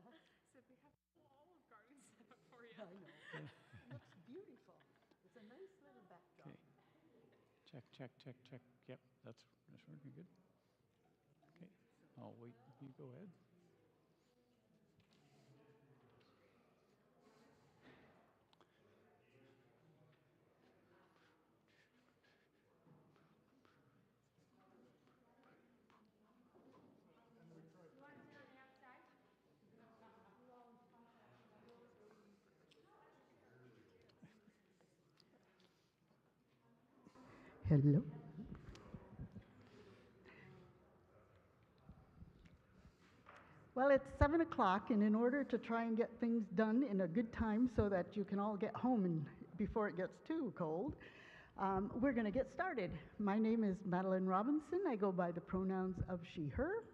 that? So we have Olive Garden set up for you. I know. It looks beautiful. It's a nice little backdrop. Okay. Check, check, check, check. Yep, that's working good. Okay, I'll wait. You go ahead. You want to do it on the outside? Hello. Well, it's 7 o'clock, and in order to try and get things done in a good time so that you can all get home before it gets too cold, we're going to get started. My name is Madeline Robinson. I go by the pronouns of she, her.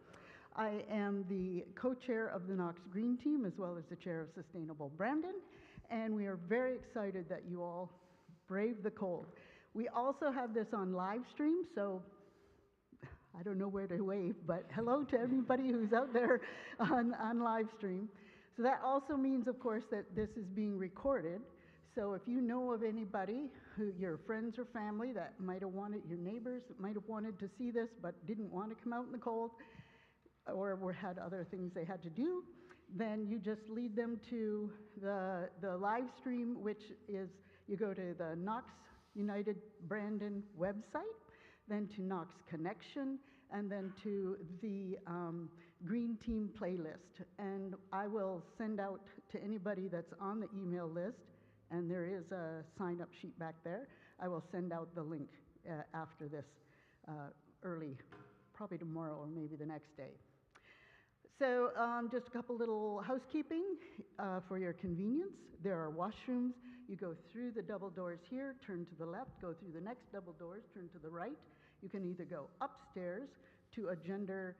I am the co-chair of the Knox Green Team as well as the chair of Sustainable Brandon, and we are very excited that you all brave the cold. We also have this on live stream, so I don't know where to wave, but hello to everybody who's out there on live stream. So that also means, of course, that this is being recorded. So if you know of anybody, your friends or family that might have wanted, your neighbors that might have wanted to see this but didn't want to come out in the cold, or had other things they had to do, then you just lead them to the live stream, which is, you go to the Knox United Brandon website, then to Knox Connection, and then to the Green Team playlist. And I will send out to anybody that's on the email list, and there is a sign-up sheet back there. I will send out the link after this early, probably tomorrow or maybe the next day. So just a couple little housekeeping for your convenience. There are washrooms. You go through the double doors here, turn to the left, go through the next double doors, turn to the right. You can either go upstairs to a gender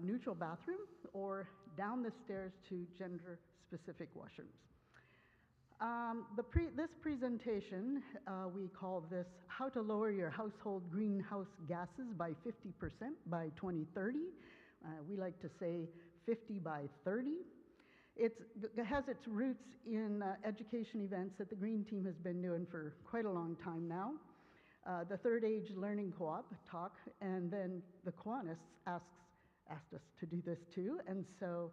neutral bathroom or down the stairs to gender specific washrooms. This presentation, we call this How to Lower Your Household Greenhouse Gases by 50% by 2030. We like to say 50 by 30. It has its roots in education events that the Green Team has been doing for quite a long time now. The Third Age Learning Co-op talk, and then the Kiwanis asked us to do this too. And so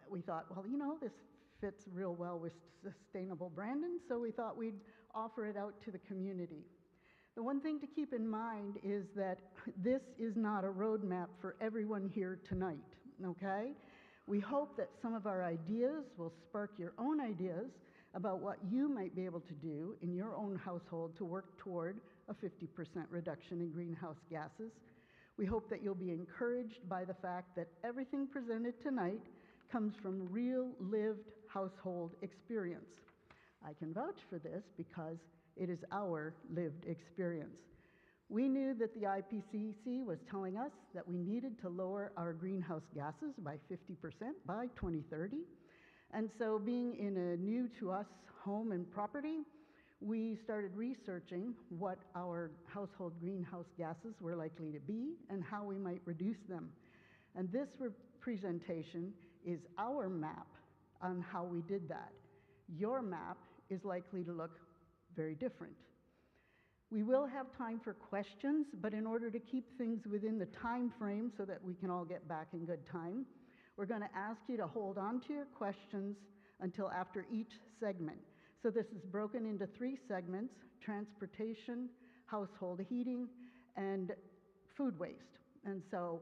we thought, well, you know, this fits real well with Sustainable Brandon, so we thought we'd offer it out to the community. The one thing to keep in mind is that this is not a roadmap for everyone here tonight, okay? We hope that some of our ideas will spark your own ideas about what you might be able to do in your own household to work toward a 50% reduction in greenhouse gases. We hope that you'll be encouraged by the fact that everything presented tonight comes from real lived household experience. I can vouch for this because it is our lived experience. We knew that the IPCC was telling us that we needed to lower our greenhouse gases by 50% by 2030. And so being in a new to us home and property, we started researching what our household greenhouse gases were likely to be and how we might reduce them. And this presentation is our map on how we did that. Your map is likely to look very different. We will have time for questions, but in order to keep things within the time frame so that we can all get back in good time, we're going to ask you to hold on to your questions until after each segment. So this is broken into 3 segments: transportation, household heating, and food waste. And so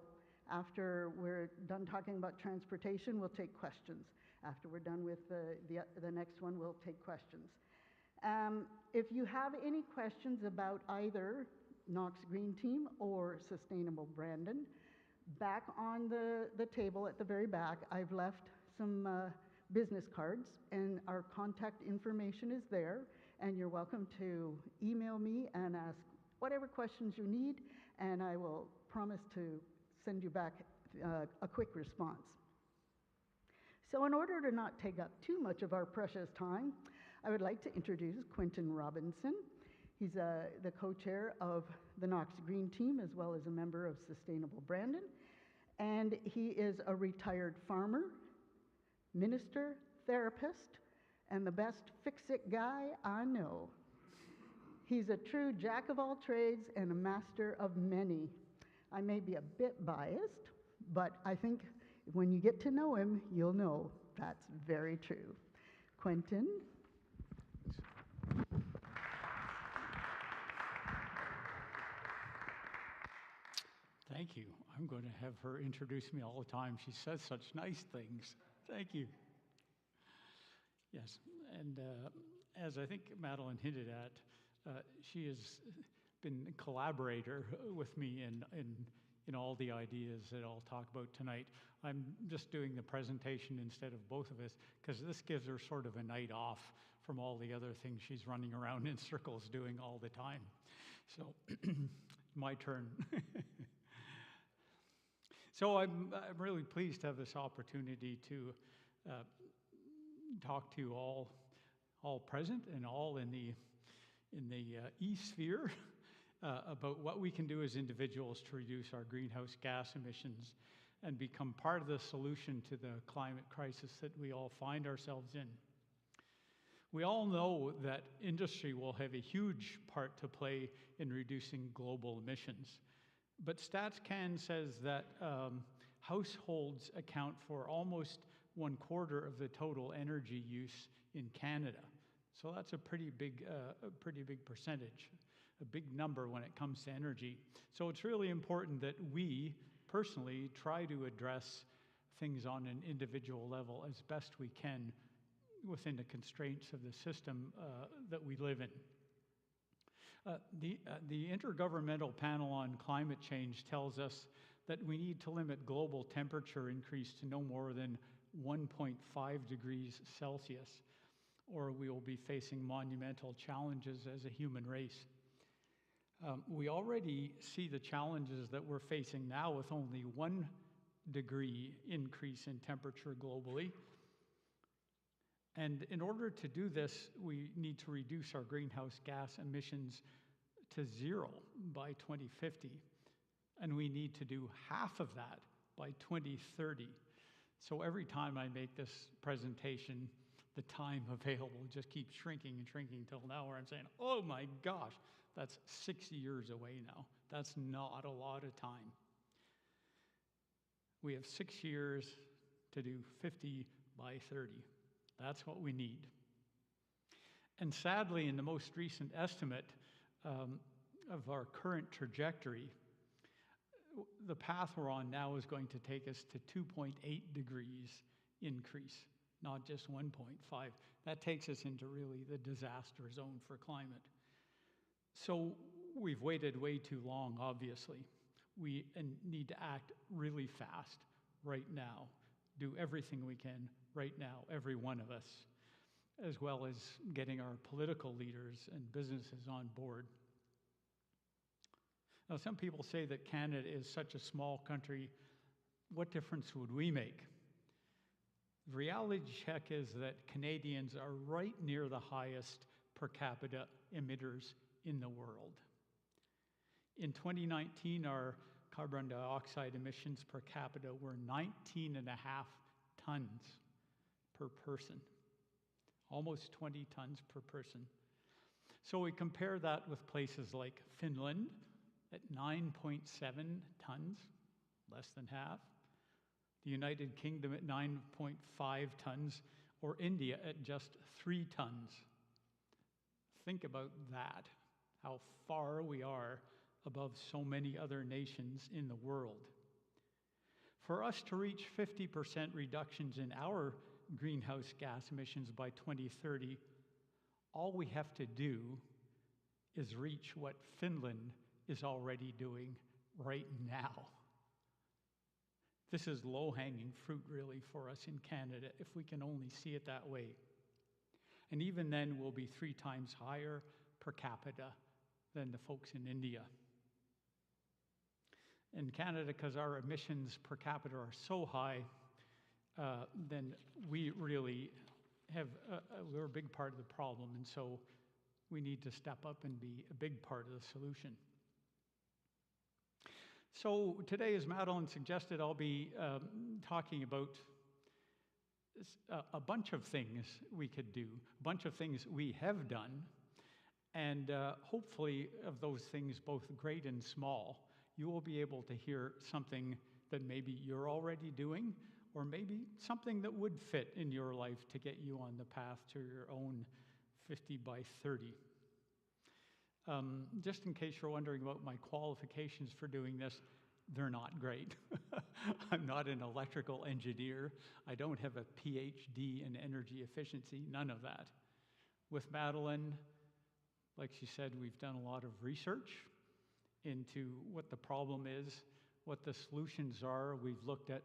after we're done talking about transportation, we'll take questions. After we're done with the next one, we'll take questions. If you have any questions about either Knox Green Team or Sustainable Brandon, back on the table at the very back, I've left some business cards, and our contact information is there, and you're welcome to email me and ask whatever questions you need, and I will promise to send you back a quick response. So in order to not take up too much of our precious time, I would like to introduce Quentin Robinson. He's the co-chair of the Knox Green Team as well as a member of Sustainable Brandon. And he is a retired farmer, minister, therapist, and the best fix-it guy I know. He's a true jack of all trades and a master of many. I may be a bit biased, but I think when you get to know him, you'll know that's very true. Quentin. Thank you. I'm going to have her introduce me all the time. She says such nice things. Thank you. Yes, and as I think Madeline hinted at, she has been a collaborator with me in all the ideas that I'll talk about tonight. I'm just doing the presentation instead of both of us because this gives her sort of a night off from all the other things she's running around in circles doing all the time. So, my turn. So I'm really pleased to have this opportunity to talk to all present and all in the e-sphere about what we can do as individuals to reduce our greenhouse gas emissions and become part of the solution to the climate crisis that we all find ourselves in. We all know that industry will have a huge part to play in reducing global emissions. But StatsCan says that households account for almost 1/4 of the total energy use in Canada. So that's a pretty big percentage, a big number when it comes to energy. So it's really important that we personally try to address things on an individual level as best we can within the constraints of the system that we live in. The Intergovernmental Panel on Climate Change tells us that we need to limit global temperature increase to no more than 1.5 degrees Celsius, or we will be facing monumental challenges as a human race. We already see the challenges that we're facing now with only 1 degree increase in temperature globally. And in order to do this, we need to reduce our greenhouse gas emissions to 0 by 2050. And we need to do half of that by 2030. So every time I make this presentation, the time available just keeps shrinking and shrinking until now where I'm saying, oh my gosh, that's 6 years away now. That's not a lot of time. We have 6 years to do 50 by 30. That's what we need. And sadly, in the most recent estimate of our current trajectory, the path we're on now is going to take us to 2.8 degrees increase, not just 1.5. That takes us into really the disaster zone for climate. So we've waited way too long, obviously. We need to act really fast right now, do everything we can right now, every one of us, as well as getting our political leaders and businesses on board. Now, some people say that Canada is such a small country. What difference would we make? The reality check is that Canadians are right near the highest per capita emitters in the world. In 2019, our carbon dioxide emissions per capita were 19.5 tons per person, almost 20 tons per person. So we compare that with places like Finland at 9.7 tons, less than half, the United Kingdom at 9.5 tons, or India at just 3 tons. Think about that, how far we are above so many other nations in the world. For us to reach 50% reductions in our greenhouse gas emissions by 2030, all we have to do is reach what Finland is already doing right now. This is low-hanging fruit, really, for us in Canada, if we can only see it that way. And even then, we'll be 3 times higher per capita than the folks in India. In Canada, because our emissions per capita are so high, then we really have, we're a big part of the problem, and so we need to step up and be a big part of the solution. So today, as Madeline suggested, I'll be talking about a bunch of things we could do, a bunch of things we have done, and hopefully of those things, both great and small, you will be able to hear something that maybe you're already doing, or maybe something that would fit in your life to get you on the path to your own 50 by 30. Just in case you're wondering about my qualifications for doing this, they're not great. I'm not an electrical engineer. I don't have a PhD in energy efficiency, none of that. With Madeline, like she said, we've done a lot of research into what the problem is, what the solutions are. We've looked at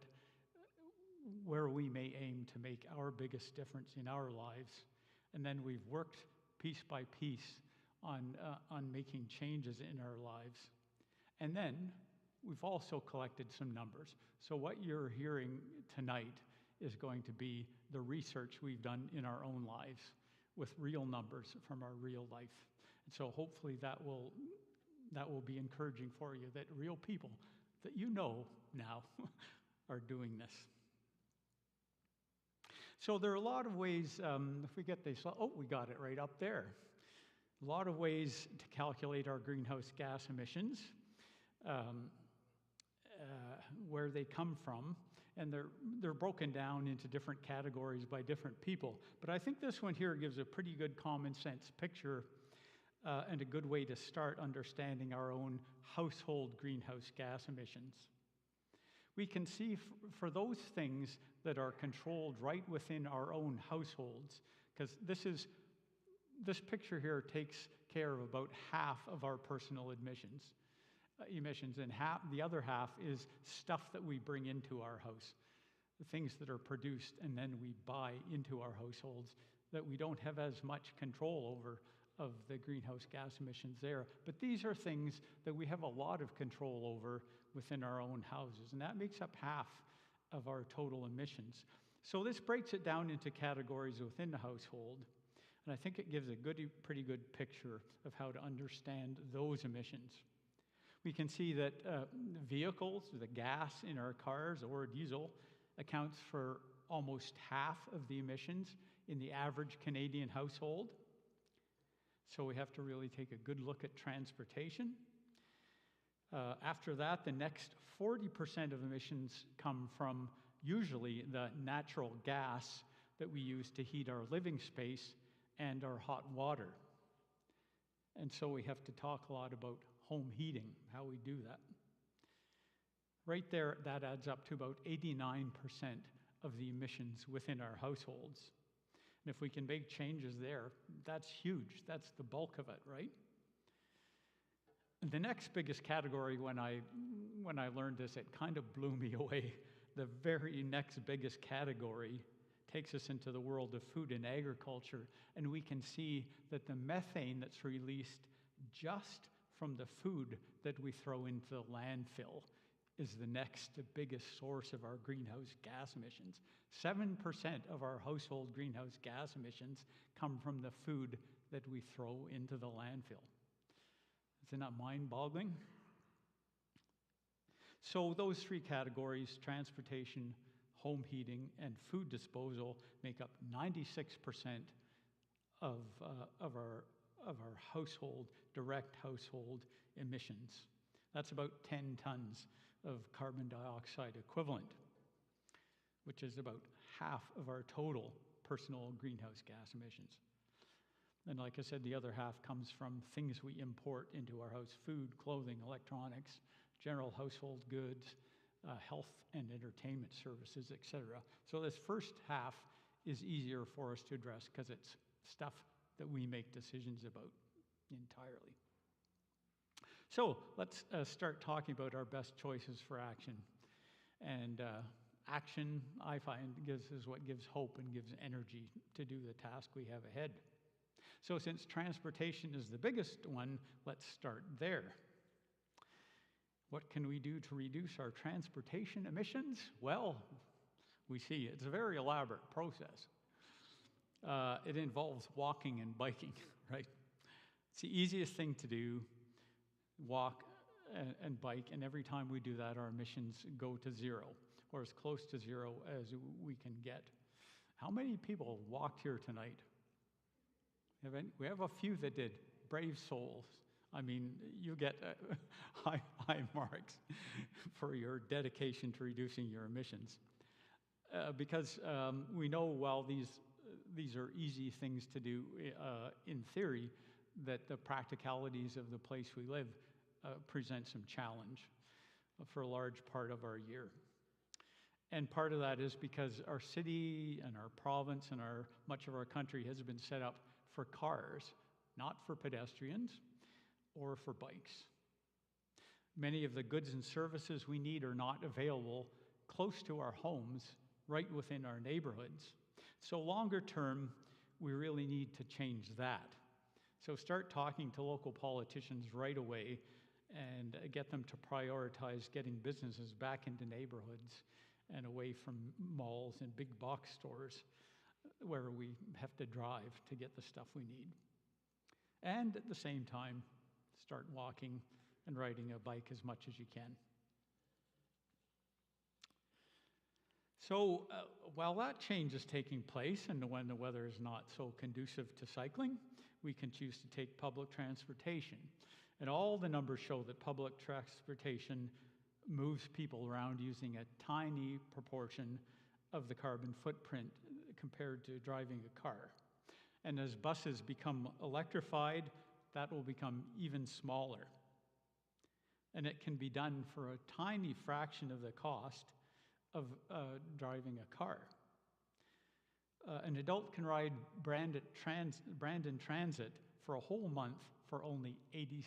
where we may aim to make our biggest difference in our lives. And then we've worked piece by piece on making changes in our lives. And then we've also collected some numbers. So what you're hearing tonight is going to be the research we've done in our own lives with real numbers from our real life. And so hopefully that will be encouraging for you, that real people that you know now are doing this. So there are a lot of ways, if we get this, oh, we got it right up there. A lot of ways to calculate our greenhouse gas emissions, where they come from, and they're broken down into different categories by different people. But I think this one here gives a pretty good common sense picture and a good way to start understanding our own household greenhouse gas emissions. We can see for those things that are controlled right within our own households, because this picture here takes care of about half of our personal emissions, and the other half is stuff that we bring into our house, the things that are produced and then we buy into our households that we don't have as much control over of the greenhouse gas emissions there. But these are things that we have a lot of control over within our own houses, and that makes up half of our total emissions. So this breaks it down into categories within the household, and I think it gives a pretty good picture of how to understand those emissions. We can see that vehicles, the gas in our cars or diesel, accounts for almost half of the emissions in the average Canadian household. So we have to really take a good look at transportation. After that, the next 40% of emissions come from usually the natural gas that we use to heat our living space and our hot water. And so we have to talk a lot about home heating, how we do that. Right there, that adds up to about 89% of the emissions within our households. And if we can make changes there, that's huge. That's the bulk of it, right? The next biggest category, when I learned this, it kind of blew me away. The very next biggest category takes us into the world of food and agriculture, and we can see that the methane that's released just from the food that we throw into the landfill is the next biggest source of our greenhouse gas emissions. 7% of our household greenhouse gas emissions come from the food that we throw into the landfill. Isn't that mind-boggling? So those three categories, transportation, home heating, and food disposal, make up 96% of our household, direct household emissions. That's about 10 tons of carbon dioxide equivalent, which is about half of our total personal greenhouse gas emissions. And like I said, the other half comes from things we import into our house: food, clothing, electronics, general household goods, health and entertainment services, etc. So this first half is easier for us to address because it's stuff that we make decisions about entirely. So let's start talking about our best choices for action. And action, I find, is what gives hope and gives energy to do the task we have ahead. So since transportation is the biggest one, let's start there. What can we do to reduce our transportation emissions? Well, we see it's a very elaborate process. It involves walking and biking, right? It's the easiest thing to do, walk and bike, and every time we do that, our emissions go to zero, or as close to zero as we can get. How many people walked here tonight? We have a few that did. Brave souls. I mean, you get high marks for your dedication to reducing your emissions. Because we know while these are easy things to do in theory, that the practicalities of the place we live present some challenge for a large part of our year. And part of that is because our city and our province and much of our country has been set up for cars, not for pedestrians or for bikes. Many of the goods and services we need are not available close to our homes, right within our neighborhoods. So longer term, we really need to change that. So start talking to local politicians right away and get them to prioritize getting businesses back into neighborhoods and away from malls and big box stores where we have to drive to get the stuff we need. And at the same time, start walking and riding a bike as much as you can. So while that change is taking place and when the weather is not so conducive to cycling, we can choose to take public transportation. And all the numbers show that public transportation moves people around using a tiny proportion of the carbon footprint compared to driving a car. And as buses become electrified, that will become even smaller. And it can be done for a tiny fraction of the cost of driving a car. An adult can ride Brandon Transit for a whole month for only $86.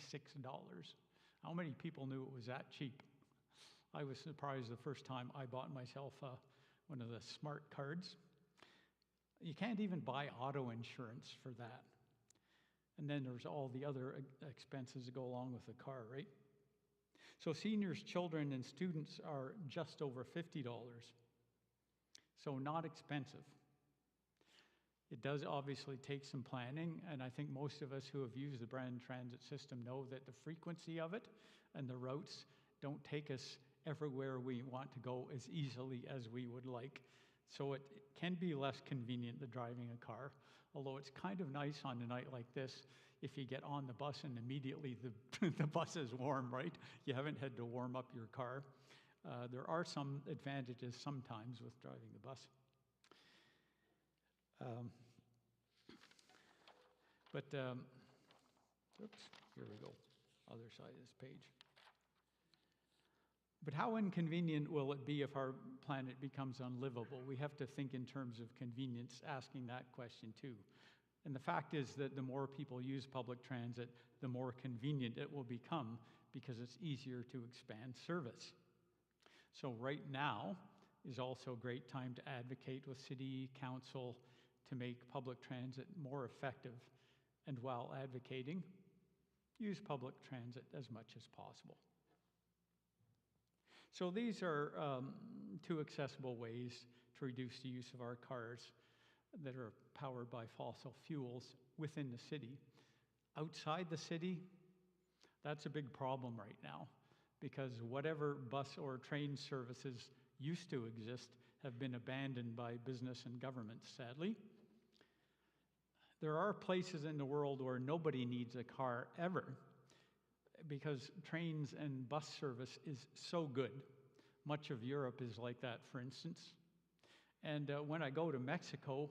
How many people knew it was that cheap? I was surprised the first time I bought myself one of the smart cards. You can't even buy auto insurance for that. And then there's all the other expenses that go along with the car, right? So seniors, children, and students are just over $50. So not expensive. It does obviously take some planning, and I think most of us who have used the Brandon Transit system know that the frequency of it and the routes don't take us everywhere we want to go as easily as we would like. So it can be less convenient than driving a car, although it's kind of nice on a night like this if you get on the bus and immediately the bus is warm, right? You haven't had to warm up your car. There are some advantages sometimes with driving the bus. Oops, here we go, other side of this page. But how inconvenient will it be if our planet becomes unlivable? We have to think in terms of convenience, asking that question too. And the fact is that the more people use public transit, the more convenient it will become because it's easier to expand service. So right now is also a great time to advocate with City Council to make public transit more effective. And while advocating, use public transit as much as possible. So these are two accessible ways to reduce the use of our cars that are powered by fossil fuels within the city. Outside the city, that's a big problem right now because whatever bus or train services used to exist have been abandoned by business and government, sadly. There are places in the world where nobody needs a car ever because trains and bus service is so good. Much of Europe is like that, for instance. And when I go to Mexico,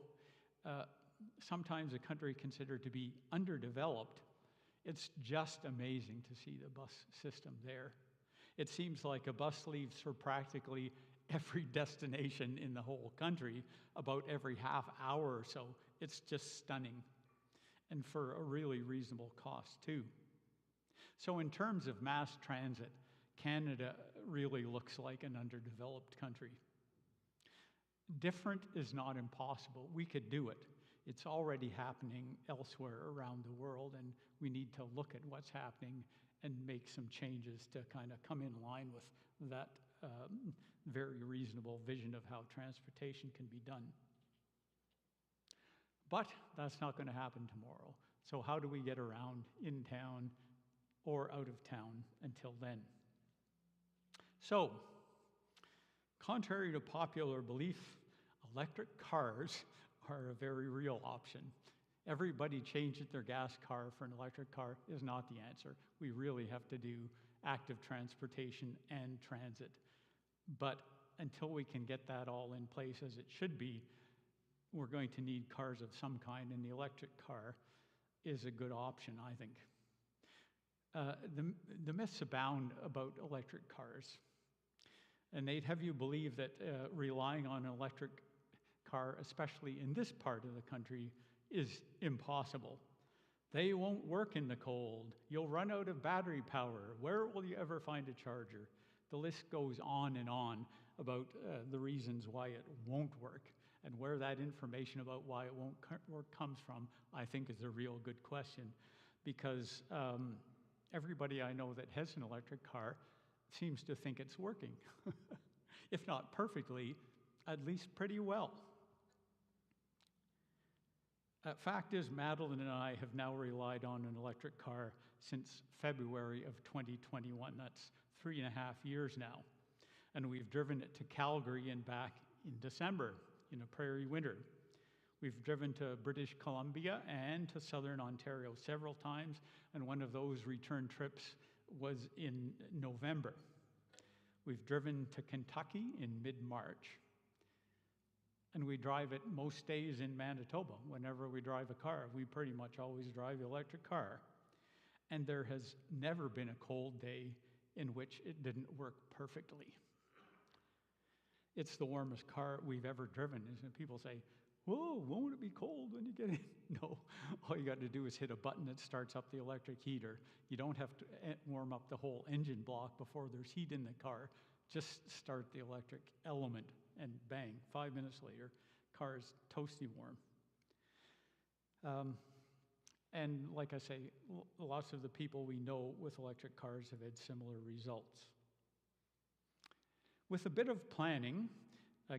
sometimes a country considered to be underdeveloped, it's just amazing to see the bus system there. It seems like a bus leaves for practically every destination in the whole country about every half hour or so. It's just stunning, and for a really reasonable cost too. So in terms of mass transit, Canada really looks like an underdeveloped country. Different is not impossible. We could do it. It's already happening elsewhere around the world, and we need to look at what's happening and make some changes to kind of come in line with that very reasonable vision of how transportation can be done. But that's not going to happen tomorrow. So how do we get around in town or out of town until then? So, contrary to popular belief, electric cars are a very real option. Everybody changing their gas car for an electric car is not the answer. We really have to do active transportation and transit. But until we can get that all in place as it should be, we're going to need cars of some kind, and the electric car is a good option, I think. The myths abound about electric cars, and they'd have you believe that relying on an electric car, especially in this part of the country, is impossible. They won't work in the cold. You'll run out of battery power. Where will you ever find a charger? The list goes on and on about the reasons why it won't work, and where that information about why it won't work comes from, I think is a real good question, because everybody I know that has an electric car seems to think it's working. If not perfectly, at least pretty well. Fact is, Madeline and I have now relied on an electric car since February of 2021. That's 3.5 years now. And we've driven it to Calgary and back in December in a prairie winter. We've driven to British Columbia and to Southern Ontario several times, and one of those return trips was in November. We've driven to Kentucky in mid-March. And we drive it most days in Manitoba. Whenever we drive a car, we pretty much always drive the electric car. And there has never been a cold day in which it didn't work perfectly. It's the warmest car we've ever driven. And people say, whoa, won't it be cold when you get in? No, all you got to do is hit a button that starts up the electric heater. You don't have to warm up the whole engine block before there's heat in the car. Just start the electric element and bang, 5 minutes later, car is toasty warm. And like I say, lots of the people we know with electric cars have had similar results. With a bit of planning,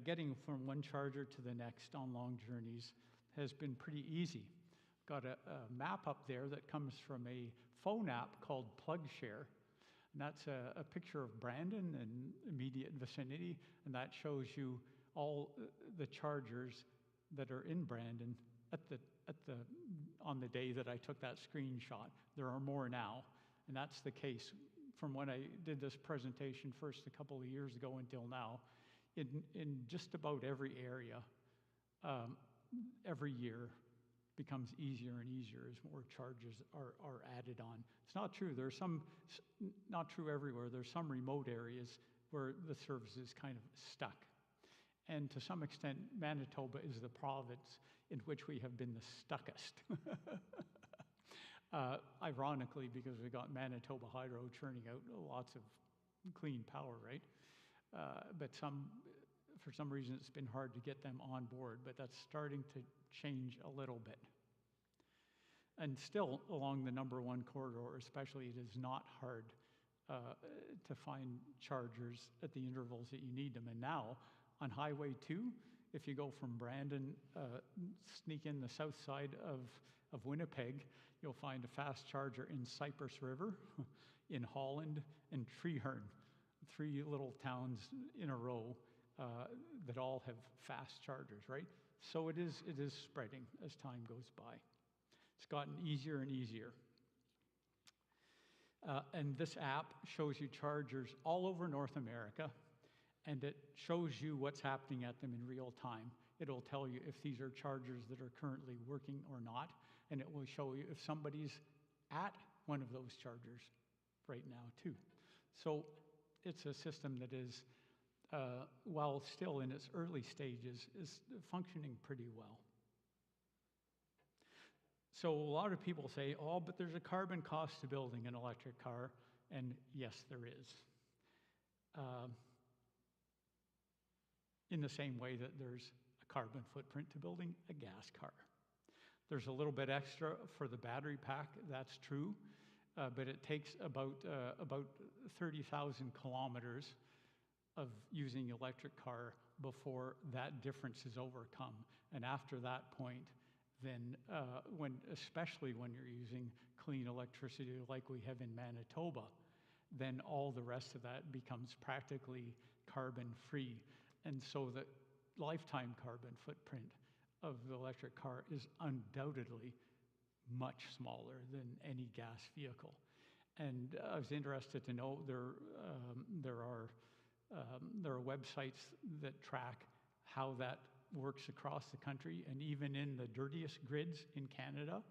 getting from one charger to the next on long journeys has been pretty easy. Got a map up there that comes from a phone app called PlugShare. And that's a picture of Brandon and immediate vicinity, and that shows you all the chargers that are in Brandon on the day that I took that screenshot. There are more now, and that's the case from when I did this presentation first a couple of years ago until now. In just about every area, every year becomes easier and easier as more charges are added on. It's not true. There's some, not true everywhere. There's some remote areas where the service is kind of stuck. And to some extent, Manitoba is the province in which we have been the stuckest. Ironically, because we got Manitoba Hydro churning out lots of clean power, right? But for some reason, it's been hard to get them on board, but that's starting to change a little bit. And still, along the number 1 corridor especially, it is not hard to find chargers at the intervals that you need them. And now, on Highway 2, if you go from Brandon, sneak in the south side of Winnipeg, you'll find a fast charger in Cypress River, in Holland, and Treeherne. 3 little towns in a row that all have fast chargers, right? So it is spreading as time goes by. It's gotten easier and easier. And this app shows you chargers all over North America, and it shows you what's happening at them in real time. It'll tell you if these are chargers that are currently working or not, and it will show you if somebody's at one of those chargers right now too. So it's a system that is, while still in its early stages, is functioning pretty well. So a lot of people say, oh, but there's a carbon cost to building an electric car, and yes, there is. In the same way that there's a carbon footprint to building a gas car. There's a little bit extra for the battery pack, that's true, but it takes about 30,000 kilometers of using electric car before that difference is overcome. And after that point, then especially when you're using clean electricity like we have in Manitoba, then all the rest of that becomes practically carbon free. And so that lifetime carbon footprint of the electric car is undoubtedly much smaller than any gas vehicle. And I was interested to know there are websites that track how that works across the country, and even in the dirtiest grids in Canada,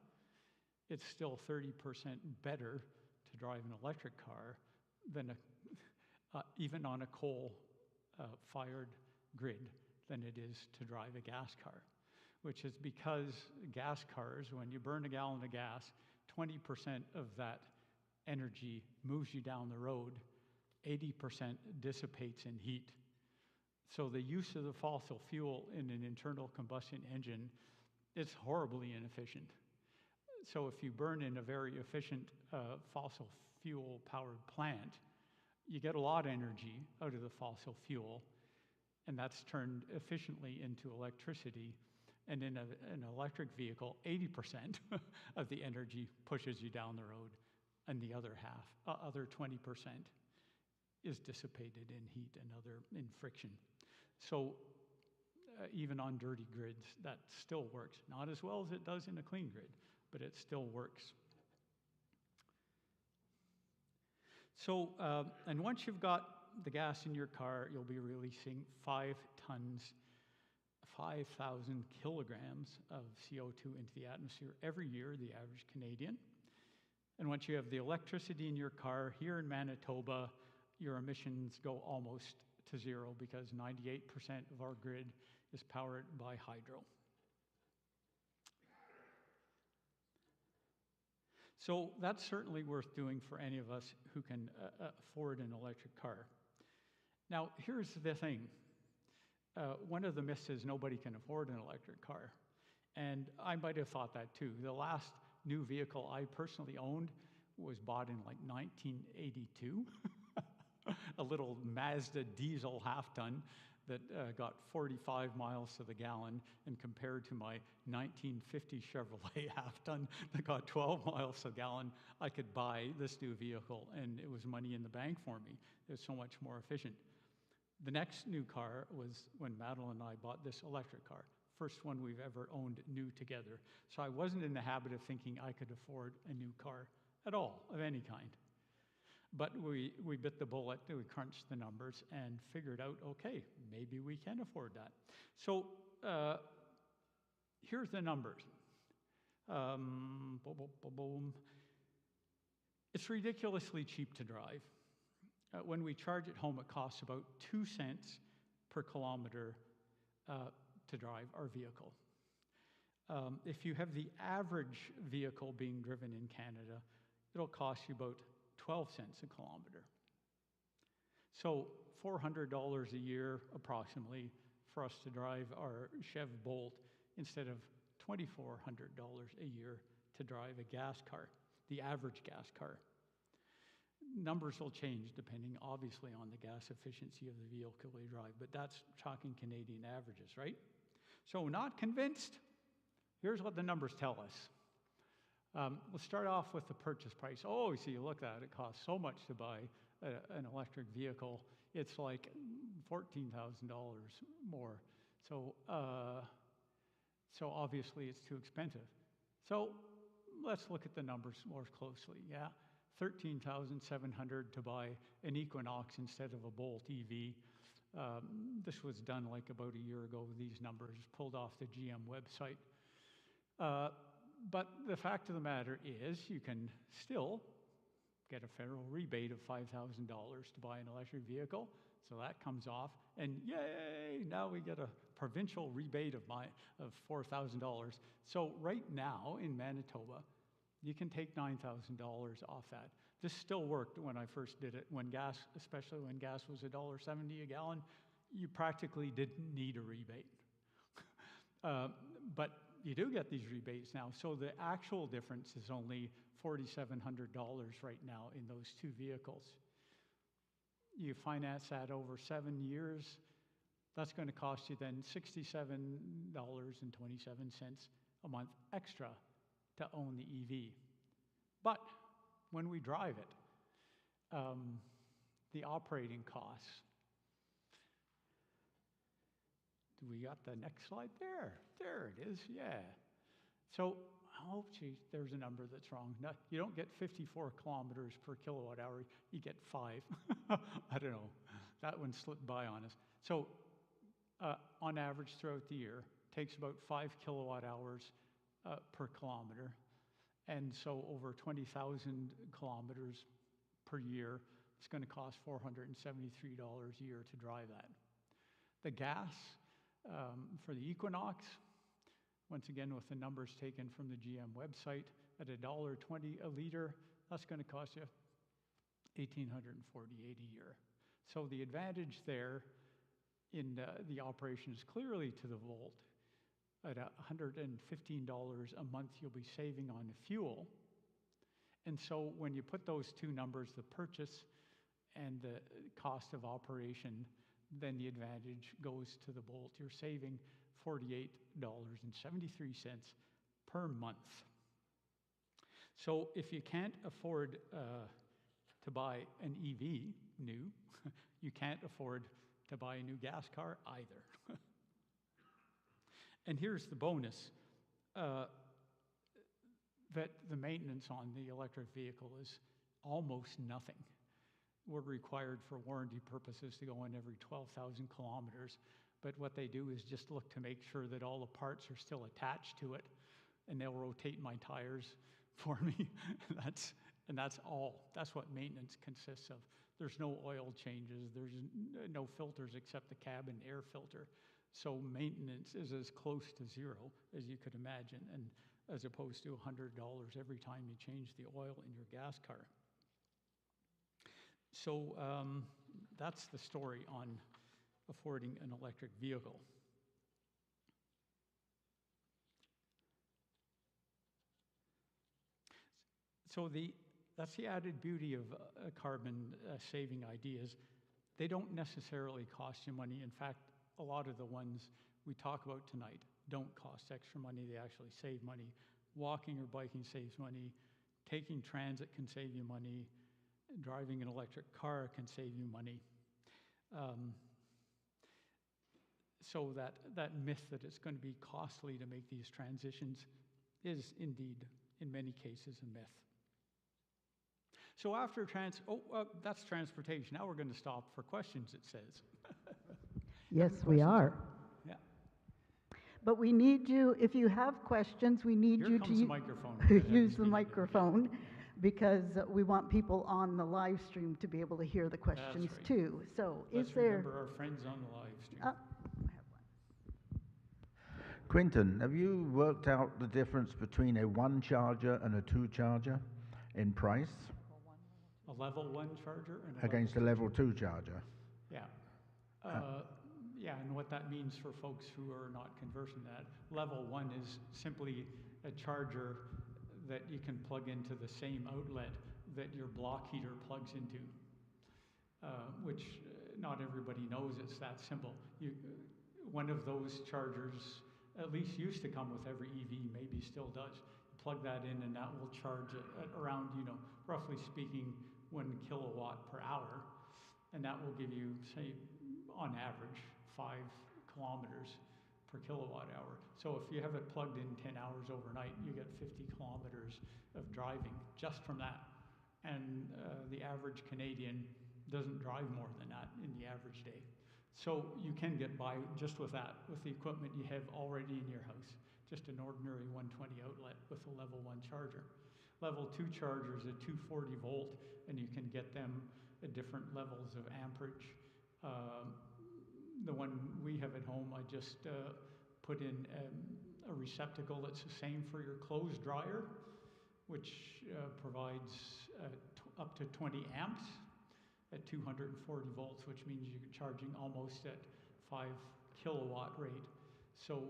it's still 30% better to drive an electric car than even on a coal-fired grid than it is to drive a gas car, which is because gas cars, when you burn a gallon of gas, 20% of that energy moves you down the road, 80% dissipates in heat. So the use of the fossil fuel in an internal combustion engine is horribly inefficient. So if you burn in a very efficient fossil fuel powered plant, you get a lot of energy out of the fossil fuel, and that's turned efficiently into electricity. And in an electric vehicle, 80% of the energy pushes you down the road, and the other 20% is dissipated in heat and in friction. So even on dirty grids, that still works. Not as well as it does in a clean grid, but it still works. So, and once you've got the gas in your car, you'll be releasing 5,000 kilograms of CO2 into the atmosphere every year, the average Canadian. And once you have the electricity in your car, here in Manitoba, your emissions go almost to zero because 98% of our grid is powered by hydro. So that's certainly worth doing for any of us who can afford an electric car. Now, here's the thing. One of the myths is nobody can afford an electric car. And I might have thought that too. The last new vehicle I personally owned was bought in like 1982. A little Mazda diesel half-ton that got 45 miles to the gallon, and compared to my 1950 Chevrolet half-ton that got 12 miles to the gallon, I could buy this new vehicle, and it was money in the bank for me. It was so much more efficient. The next new car was when Madeline and I bought this electric car, first one we've ever owned new together. So I wasn't in the habit of thinking I could afford a new car at all, of any kind. But we bit the bullet, we crunched the numbers and figured out, okay, maybe we can afford that. So here's the numbers. It's ridiculously cheap to drive. When we charge at home, it costs about 2 cents per kilometer to drive our vehicle. If you have the average vehicle being driven in Canada, it'll cost you about 12 cents a kilometer. So $400 a year, approximately, for us to drive our Chev Bolt instead of $2,400 a year to drive a gas car, the average gas car. Numbers will change depending, obviously, on the gas efficiency of the vehicle we drive, but that's talking Canadian averages, right? So not convinced? Here's what the numbers tell us. We'll start off with the purchase price. Oh, you see, look at it costs so much to buy an electric vehicle. It's like $14,000 more. So obviously it's too expensive. So let's look at the numbers more closely. Yeah, $13,700 to buy an Equinox instead of a Bolt EV. This was done like about a year ago. These numbers pulled off the GM website. But the fact of the matter is you can still get a federal rebate of $5,000 to buy an electric vehicle. So that comes off, and yay, now we get a provincial rebate of $4,000. So right now in Manitoba, you can take $9,000 off that. This still worked when I first did it. When gas, especially when gas was $1.70 a gallon, you practically didn't need a rebate. But you do get these rebates now. So the actual difference is only $4,700 right now in those two vehicles. You finance that over 7 years, that's going to cost you then $67.27 a month extra to own the EV. But when we drive it, the operating costs, Do we got the next slide there? There it is, yeah. So, oh geez, there's a number that's wrong. No, you don't get 54 kilometers per kilowatt hour, you get 5. I don't know, that one slipped by on us. So, on average throughout the year, takes about 5 kilowatt hours per kilometer. And so over 20,000 kilometers per year, it's going to cost $473 a year to drive that. The gas for the Equinox, once again with the numbers taken from the GM website, at $1.20 a liter, that's going to cost you $1,848 a year. So the advantage there in the operation is clearly to the volt. At $115 a month, you'll be saving on fuel. And so when you put those two numbers, the purchase and the cost of operation, then the advantage goes to the volt. You're saving $48.73 per month. So if you can't afford to buy an EV new, you can't afford to buy a new gas car either. And here's the bonus, that the maintenance on the electric vehicle is almost nothing. We're required for warranty purposes to go in every 12,000 kilometers, but what they do is just look to make sure that all the parts are still attached to it, and they'll rotate my tires for me. And that's all. That's what maintenance consists of. There's no oil changes, there's no filters except the cabin air filter. So maintenance is as close to zero as you could imagine, and as opposed to $100 every time you change the oil in your gas car. So that's the story on affording an electric vehicle. So that's the added beauty of carbon saving ideas. They don't necessarily cost you money. In fact, a lot of the ones we talk about tonight don't cost extra money, they actually save money. Walking or biking saves money, taking transit can save you money, driving an electric car can save you money. So that myth that it's going to be costly to make these transitions is indeed, in many cases, a myth. So after that's transportation. Now we're going to stop for questions, it says. Yes, we are. Yeah. But we need you, if you have questions, we need Here you comes to the microphone. use the microphone, because we want people on the live stream to be able to hear the questions right. too. So Let's is there... remember our friends on the live stream. I have one. Quentin, have you worked out the difference between a 1 charger and a 2 charger in price? A level 1 charger and against a level 2 charger? Yeah. Yeah, and what that means for folks who are not conversant to that, level 1 is simply a charger that you can plug into the same outlet that your block heater plugs into, which not everybody knows it's that simple. One of those chargers at least used to come with every EV, maybe still does. You plug that in and that will charge at around, roughly speaking, 1 kilowatt per hour, and that will give you, say, on average, 5 kilometers per kilowatt hour. So if you have it plugged in 10 hours overnight, you get 50 kilometers of driving just from that. And the average Canadian doesn't drive more than that in the average day. So you can get by just with that, with the equipment you have already in your house, just an ordinary 120 outlet with a level 1 charger. Level 2 chargers at 240 volt, and you can get them at different levels of amperage. The one we have at home, I just put in a receptacle that's the same for your clothes dryer, which provides up to 20 amps at 240 volts, which means you're charging almost at 5 kilowatt rate. So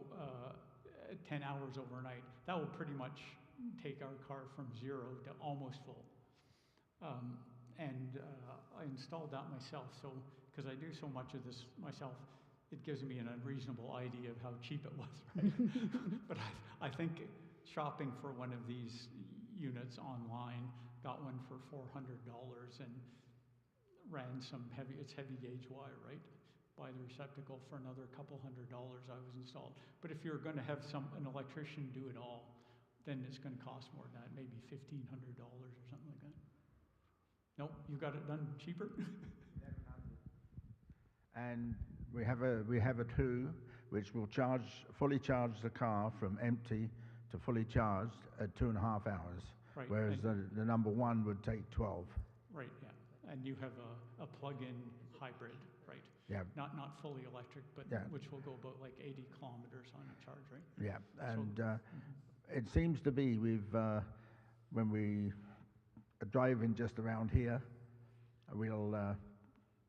10 hours overnight, that will pretty much take our car from 0 to almost full. I installed that myself, so because I do so much of this myself, it gives me an unreasonable idea of how cheap it was, right? But I think shopping for one of these units online, got one for $400 and ran some heavy gauge wire, right? buy the receptacle for another couple $100 I was installed. But if you're going to have an electrician do it all, then it's going to cost more than that, maybe $1,500 or something like that. Nope, you got it done cheaper? And we have a 2 which will fully charge the car from empty to fully charged at 2.5 hours, Right, whereas the number 1 would take 12. Right, yeah. And you have a plug-in hybrid, right? Yeah. Not fully electric, but Yeah. which will go about like 80 kilometers on a charge, right? Yeah, and So, it seems to be when we are driving just around here, we'll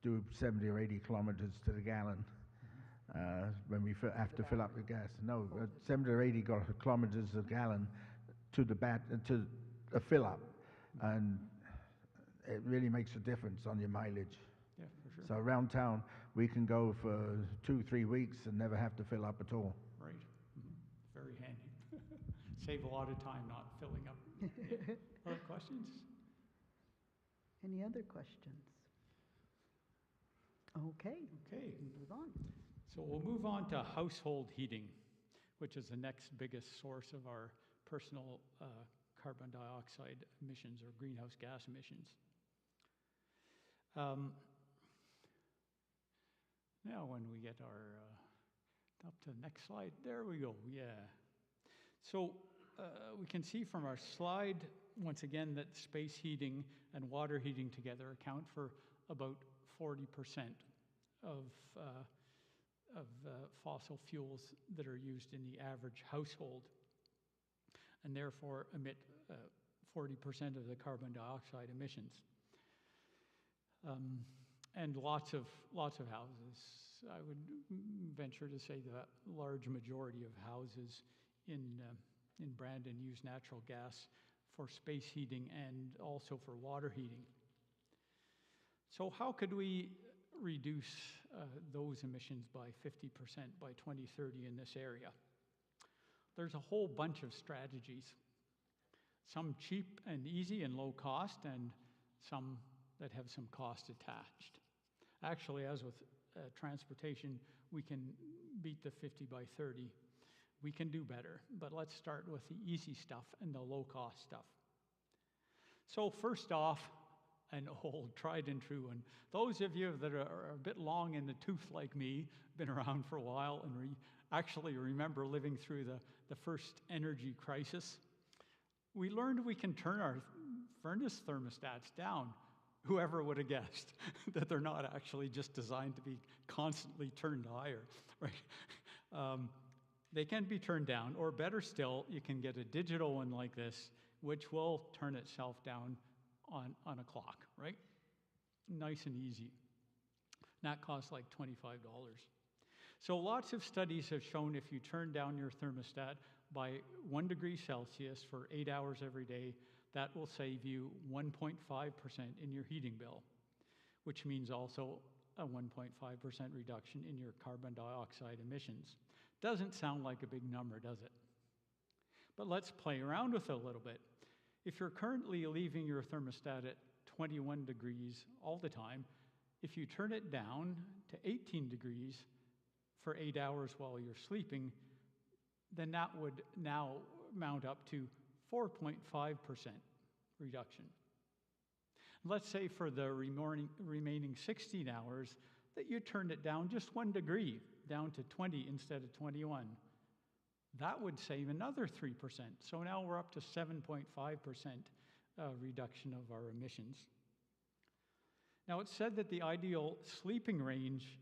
do 70 or 80 kilometers to the gallon when we have to fill up the gas. No, 70 or 80 kilometers a gallon to the fill up, and it really makes a difference on your mileage. Yeah, for sure. So around town, we can go for 2-3 weeks and never have to fill up at all. Right. Very handy. Save a lot of time not filling up. Yeah. Other questions? Any other questions? Okay. Okay. Move on. So we'll move on to household heating, which is the next biggest source of our personal carbon dioxide emissions or greenhouse gas emissions. Now when we get our, up to the next slide, there we go, yeah. So we can see from our slide, once again, that space heating and water heating together account for about 40% of fossil fuels that are used in the average household, and therefore emit 40% of the carbon dioxide emissions. And lots of houses. I would venture to say the large majority of houses in Brandon use natural gas for space heating and also for water heating. So how could we reduce those emissions by 50% by 2030 in this area? There's a whole bunch of strategies. Some cheap and easy and low cost, and some that have some cost attached. Actually, as with transportation, we can beat the 50 by 30. We can do better, but let's start with the easy stuff and the low-cost stuff. So first off, an old tried and true one. Those of you that are a bit long in the tooth like me, been around for a while and actually remember living through the first energy crisis, we learned we can turn our furnace thermostats down. Whoever would have guessed that they're not actually just designed to be constantly turned higher, right? They can be turned down, or better still, you can get a digital one like this, which will turn itself down on a clock, right? Nice and easy. That costs like $25. So lots of studies have shown if you turn down your thermostat by 1 degree Celsius for 8 hours every day, that will save you 1.5% in your heating bill, which means also a 1.5% reduction in your carbon dioxide emissions. Doesn't sound like a big number, does it? But let's play around with it a little bit. If you're currently leaving your thermostat at 21 degrees all the time, if you turn it down to 18 degrees for 8 hours while you're sleeping, then that would now mount up to 4.5% reduction. Let's say for the remaining 16 hours that you turned it down just 1 degree, down to 20 instead of 21. That would save another 3%. So now we're up to 7.5% reduction of our emissions. Now it's said that the ideal sleeping range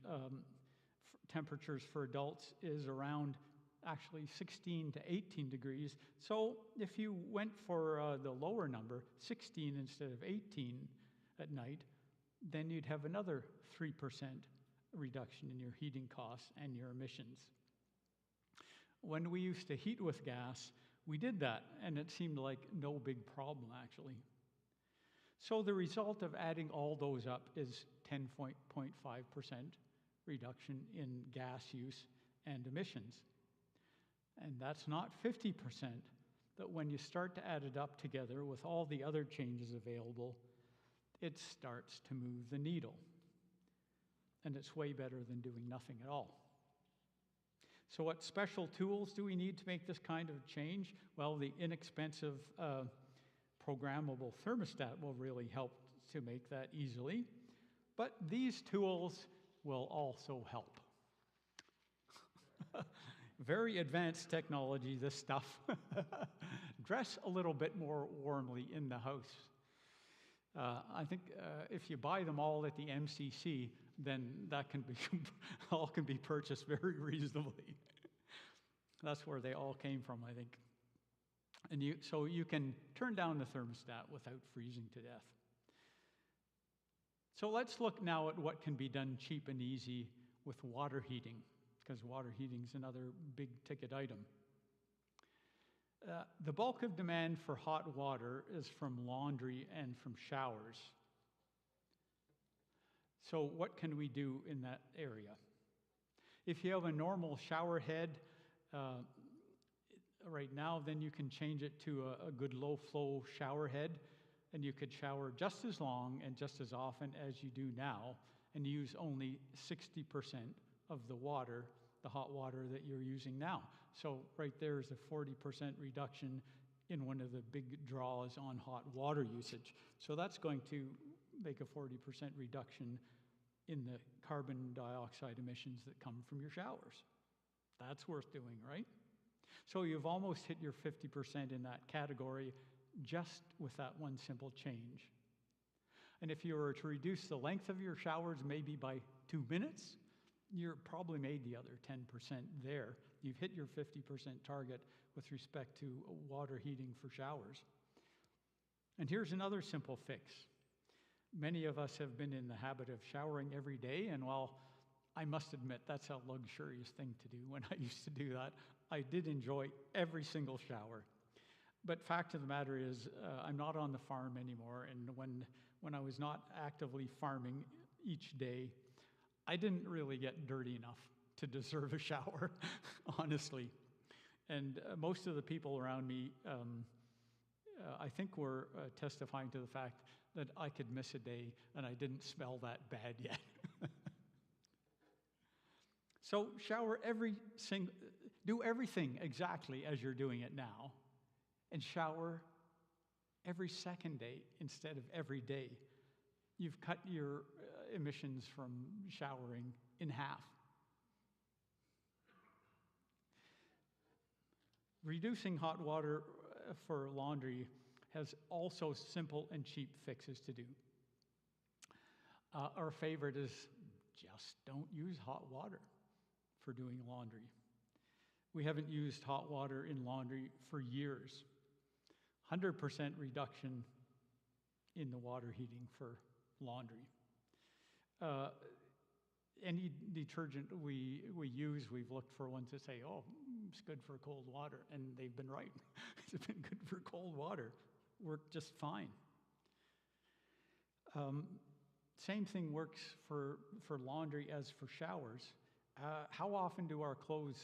temperatures for adults is around actually 16 to 18 degrees. So if you went for the lower number, 16 instead of 18 at night, then you'd have another 3% reduction in your heating costs and your emissions. When we used to heat with gas, we did that, and it seemed like no big problem, actually. So the result of adding all those up is 10.5% reduction in gas use and emissions. And that's not 50%, but when you start to add it up together with all the other changes available, it starts to move the needle. and it's way better than doing nothing at all. So what special tools do we need to make this kind of change? Well, the inexpensive programmable thermostat will really help to make that easily. But these tools will also help. Very advanced technology, this stuff. Dress a little bit more warmly in the house. I think if you buy them all at the MCC, then that can be all can be purchased very reasonably. That's where they all came from, I think. And so you can turn down the thermostat without freezing to death. So let's look now at what can be done cheap and easy with water heating, because water heating is another big ticket item. The bulk of demand for hot water is from laundry and from showers. So what can we do in that area? If you have a normal shower head right now, then you can change it to a good low-flow shower head, and you could shower just as long and just as often as you do now, and use only 60% of the water, the hot water that you're using now. So right there is a 40% reduction in one of the big draws on hot water usage. So that's going to make a 40% reduction in the carbon dioxide emissions that come from your showers. That's worth doing, right? So you've almost hit your 50% in that category just with that one simple change. And if you were to reduce the length of your showers maybe by 2 minutes, you're probably made the other 10% there. You've hit your 50% target with respect to water heating for showers. And here's another simple fix. Many of us have been in the habit of showering every day, and while I must admit that's a luxurious thing to do, when I used to do that, I did enjoy every single shower. But fact of the matter is, I'm not on the farm anymore, and when I was not actively farming each day, I didn't really get dirty enough to deserve a shower, honestly. And most of the people around me, I think were testifying to the fact that I could miss a day and I didn't smell that bad yet. So do everything exactly as you're doing it now, and shower every second day instead of every day. You've cut your emissions from showering in half. Reducing hot water for laundry has also simple and cheap fixes to do. Our favorite is just don't use hot water for doing laundry. We haven't used hot water in laundry for years. 100% reduction in the water heating for laundry. Any detergent we use, we've looked for ones that say, oh, it's good for cold water, and they've been right. It's been good for cold water. Worked just fine. Same thing works for laundry as for showers. How often do our clothes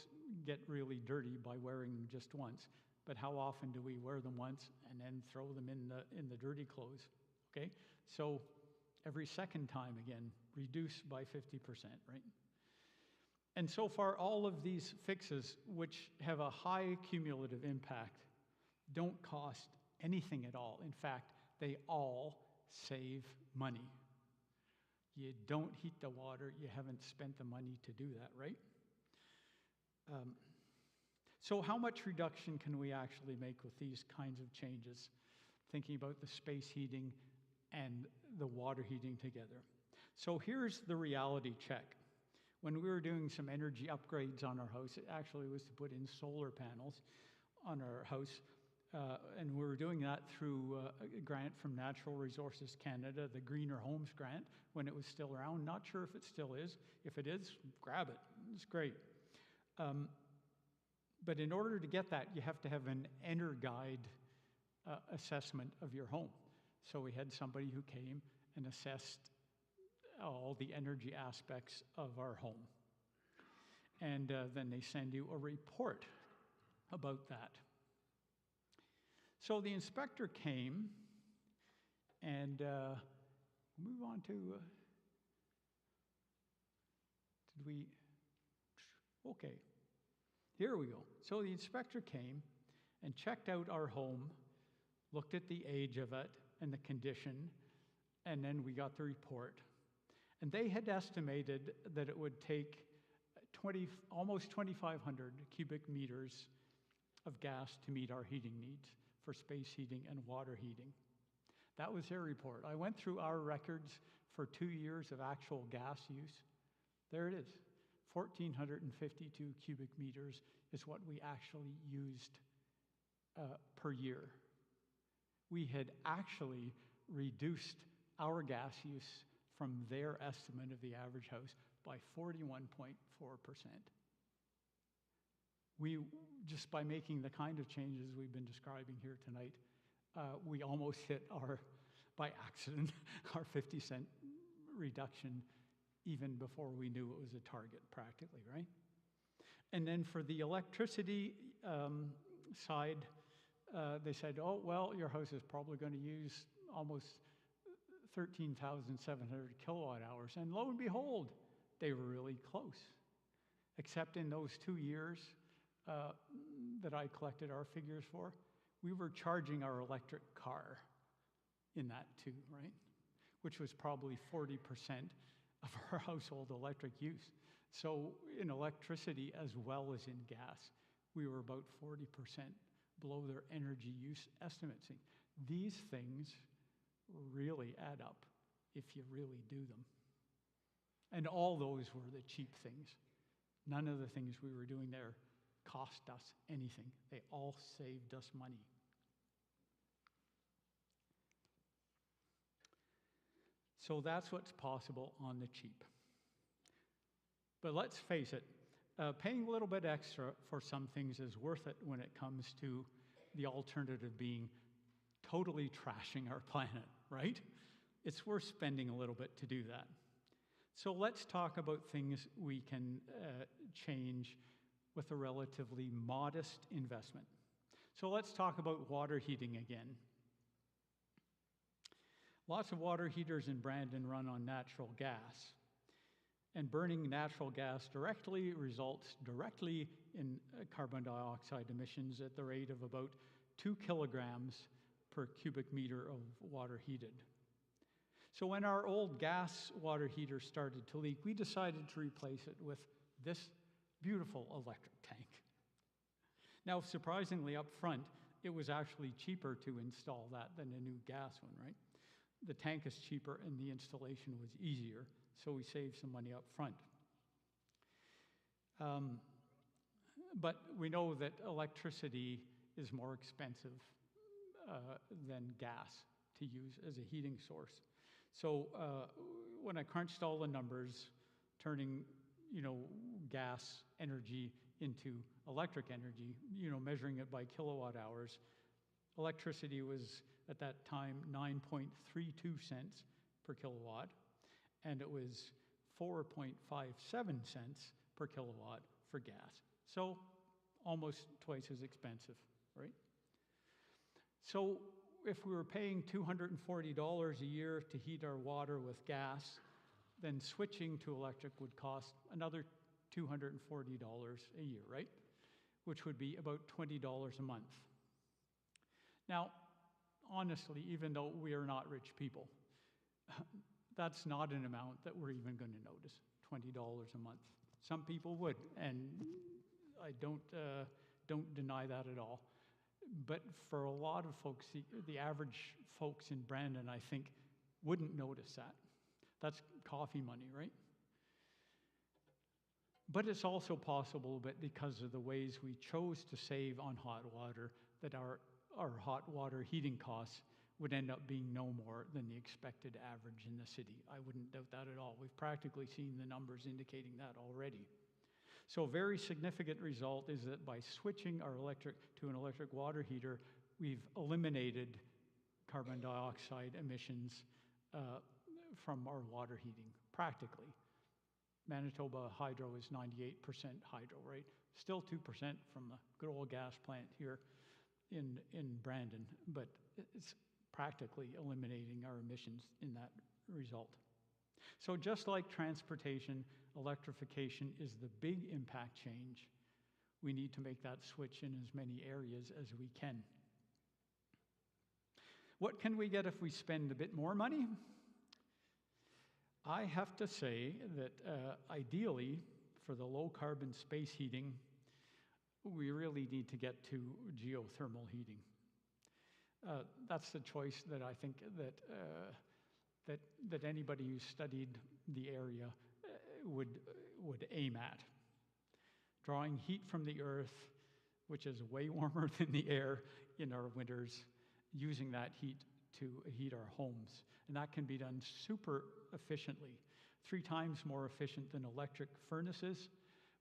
get really dirty by wearing them just once? But how often do we wear them once and then throw them in the dirty clothes? Okay, so every second time again, reduce by 50%, right? And so far, all of these fixes, which have a high cumulative impact, don't cost anything at all. In fact, they all save money. You don't heat the water, you haven't spent the money to do that, right? So how much reduction can we actually make with these kinds of changes? Thinking about the space heating and the water heating together. So here's the reality check. When we were doing some energy upgrades on our house, it actually was to put in solar panels on our house, and we were doing that through a grant from Natural Resources Canada, the Greener Homes Grant, when it was still around. Not sure if it still is. If it is, grab it. It's great. But in order to get that, you have to have an EnerGuide assessment of your home. So we had somebody who came and assessed all the energy aspects of our home. And then they send you a report about that. So the inspector came, and move on to Okay, here we go. So the inspector came and checked out our home, looked at the age of it and the condition, and then we got the report. And they had estimated that it would take almost 2,500 cubic meters of gas to meet our heating needs for space heating and water heating. That was their report. I went through our records for 2 years of actual gas use. There it is. 1,452 cubic meters is what we actually used per year. We had actually reduced our gas use from their estimate of the average house by 41.4%. We, just by making the kind of changes we've been describing here tonight, we almost hit by accident, our 50-cent reduction even before we knew it was a target practically, right? And then for the electricity side, they said, oh, well, your house is probably going to use almost 13,700 kilowatt hours. And lo and behold, they were really close. Except in those 2 years that I collected our figures for, we were charging our electric car in that too, right? Which was probably 40% of our household electric use. So in electricity as well as in gas, we were about 40% below their energy use estimates. These things really add up if you really do them. And all those were the cheap things. None of the things we were doing there cost us anything. They all saved us money. So that's what's possible on the cheap. But let's face it, paying a little bit extra for some things is worth it when it comes to the alternative being totally trashing our planet, right? It's worth spending a little bit to do that. So let's talk about things we can change with a relatively modest investment. So let's talk about water heating again. Lots of water heaters in Brandon run on natural gas. And burning natural gas directly results directly in carbon dioxide emissions at the rate of about 2 kilograms per cubic meter of water heated. So when our old gas water heater started to leak, we decided to replace it with this beautiful electric tank. Now, surprisingly, up front, it was actually cheaper to install that than a new gas one, right? The tank is cheaper and the installation was easier, so we saved some money up front. But we know that electricity is more expensive than gas to use as a heating source. So when I crunched all the numbers, turning gas energy into electric energy, measuring it by kilowatt hours, electricity was at that time 9.32 cents per kilowatt, and it was 4.57 cents per kilowatt for gas. So almost twice as expensive, right? So if we were paying $240 a year to heat our water with gas, then switching to electric would cost another $240 a year, right? Which would be about $20 a month. Now, honestly, even though we are not rich people, that's not an amount that we're even going to notice, $20 a month. Some people would, and I don't deny that at all. But for a lot of folks, the average folks in Brandon, I think, wouldn't notice that. That's coffee money, right? But it's also possible, but because of the ways we chose to save on hot water, that our hot water heating costs would end up being no more than the expected average in the city. I wouldn't doubt that at all. We've practically seen the numbers indicating that already. So a very significant result is that by switching our electric to an electric water heater, we've eliminated carbon dioxide emissions from our water heating, practically. Manitoba hydro is 98% hydro, right? Still 2% from the good old gas plant here in Brandon, but it's practically eliminating our emissions in that result. So just like transportation, electrification is the big impact change. We need to make that switch in as many areas as we can. What can we get if we spend a bit more money? I have to say that ideally, for the low-carbon space heating, we really need to get to geothermal heating. That's the choice that I think that anybody who studied the area would aim at. Drawing heat from the earth, which is way warmer than the air in our winters, using that heat to heat our homes. And that can be done super efficiently, 3 times more efficient than electric furnaces,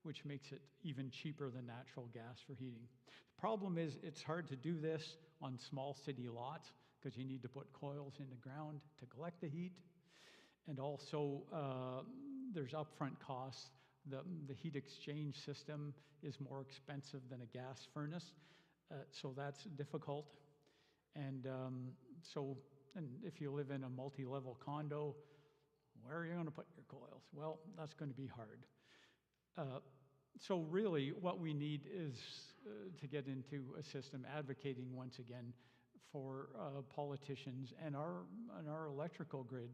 which makes it even cheaper than natural gas for heating. The problem is it's hard to do this on small city lots because you need to put coils in the ground to collect the heat. And also there's upfront costs. The heat exchange system is more expensive than a gas furnace, so that's difficult. And and if you live in a multi-level condo, where are you going to put your coils? Well, that's going to be hard. So really, what we need is to get into a system advocating once again for politicians and our electrical grid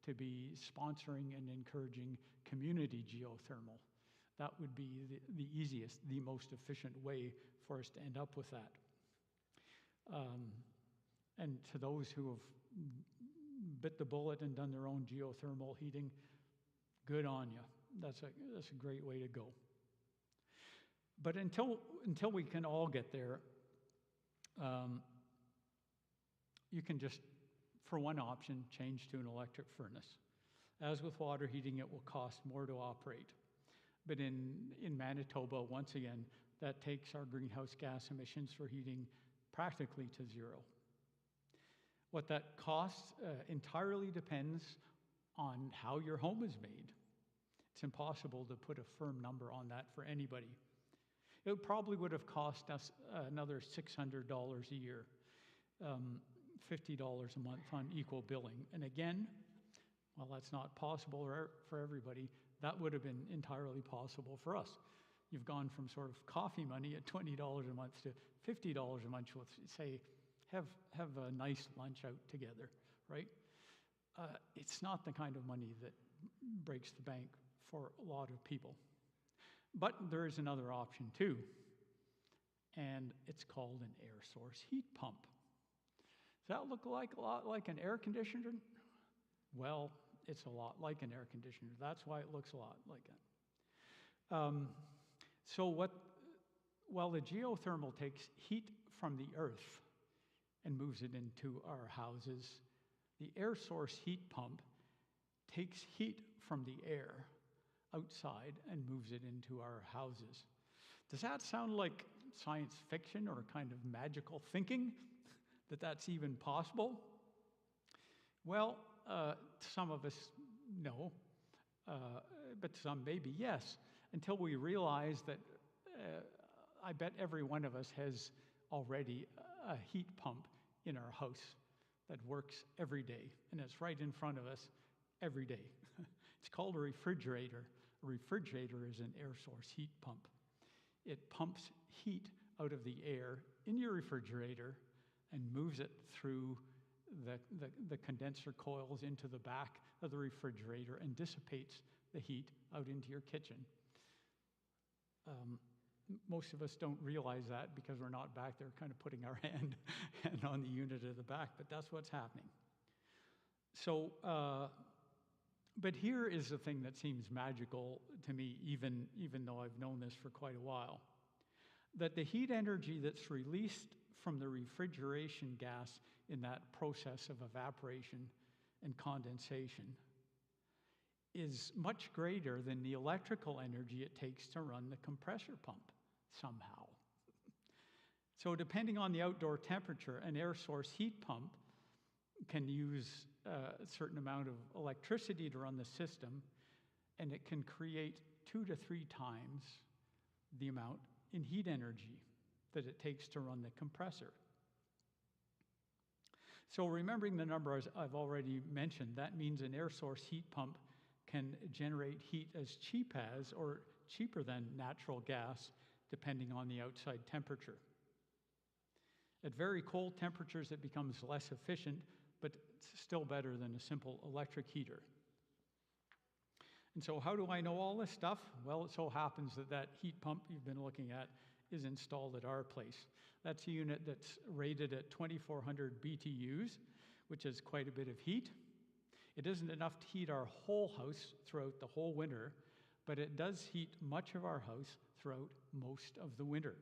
to be sponsoring and encouraging community geothermal. That would be the easiest, the most efficient way for us to end up with that. And to those who have bit the bullet and done their own geothermal heating, good on you. That's a great way to go. But until we can all get there, you can just, for one option, change to an electric furnace. As with water heating, it will cost more to operate. But in Manitoba, once again, that takes our greenhouse gas emissions for heating practically to zero. What that costs entirely depends on how your home is made. It's impossible to put a firm number on that for anybody. It probably would have cost us another $600 a year, $50 a month on equal billing. And again, well, that's not possible for everybody. That would have been entirely possible for us. You've gone from sort of coffee money at $20 a month to $50 a month with, say, have a nice lunch out together, right? It's not the kind of money that breaks the bank for a lot of people. But there is another option too, and it's called an air source heat pump. Does that look a lot like an air conditioner? Well, it's a lot like an air conditioner. That's why it looks a lot like it. While the geothermal takes heat from the earth and moves it into our houses, the air source heat pump takes heat from the air outside and moves it into our houses. Does that sound like science fiction or kind of magical thinking that that's even possible? Well, some of us no, but some maybe yes, until we realize that I bet every one of us has already a heat pump in our house that works every day, and it's right in front of us every day. It's called a refrigerator. A refrigerator is an air source heat pump. It pumps heat out of the air in your refrigerator and moves it through the condenser coils into the back of the refrigerator and dissipates the heat out into your kitchen. Most of us don't realize that because we're not back there kind of putting our hand on the unit at the back, but that's what's happening. So, but here is the thing that seems magical to me, even though I've known this for quite a while, that the heat energy that's released from the refrigeration gas in that process of evaporation and condensation is much greater than the electrical energy it takes to run the compressor pump somehow. So depending on the outdoor temperature, an air source heat pump can use a certain amount of electricity to run the system, and it can create 2 to 3 times the amount in heat energy that it takes to run the compressor. So remembering the number I've already mentioned, that means an air source heat pump can generate heat as cheap as or cheaper than natural gas, depending on the outside temperature. At very cold temperatures, it becomes less efficient, but it's still better than a simple electric heater. And so how do I know all this stuff? Well, it so happens that that heat pump you've been looking at is installed at our place. That's a unit that's rated at 2,400 BTUs, which is quite a bit of heat. It isn't enough to heat our whole house throughout the whole winter, but it does heat much of our house throughout most of the winter.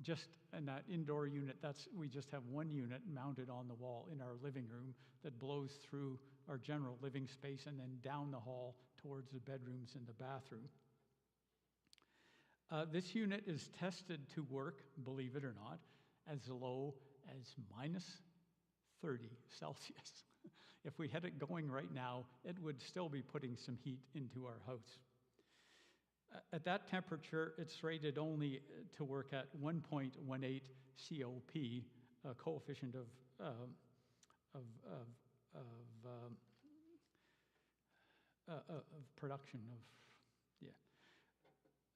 Just in that indoor unit, we just have one unit mounted on the wall in our living room that blows through our general living space and then down the hall towards the bedrooms and the bathroom. This unit is tested to work, believe it or not, as low as minus 30 Celsius. If we had it going right now, it would still be putting some heat into our house. At that temperature, it's rated only to work at 1.18 COP, a coefficient of production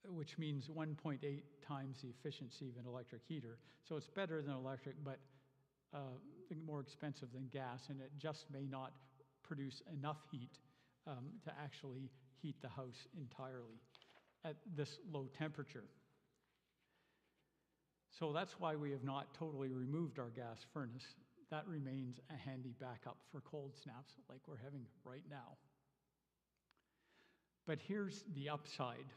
which means 1.8 times the efficiency of an electric heater. So it's better than electric, but more expensive than gas, and it just may not produce enough heat to actually heat the house entirely at this low temperature. So that's why we have not totally removed our gas furnace. That remains a handy backup for cold snaps like we're having right now. But here's the upside.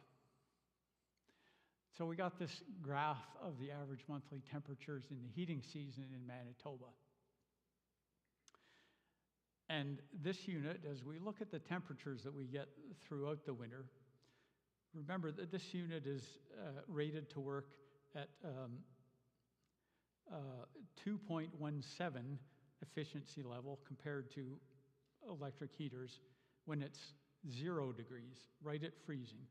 So we got this graph of the average monthly temperatures in the heating season in Manitoba. And this unit, as we look at the temperatures that we get throughout the winter, remember that this unit is rated to work at 2.17 efficiency level compared to electric heaters when it's 0 degrees, right at freezing.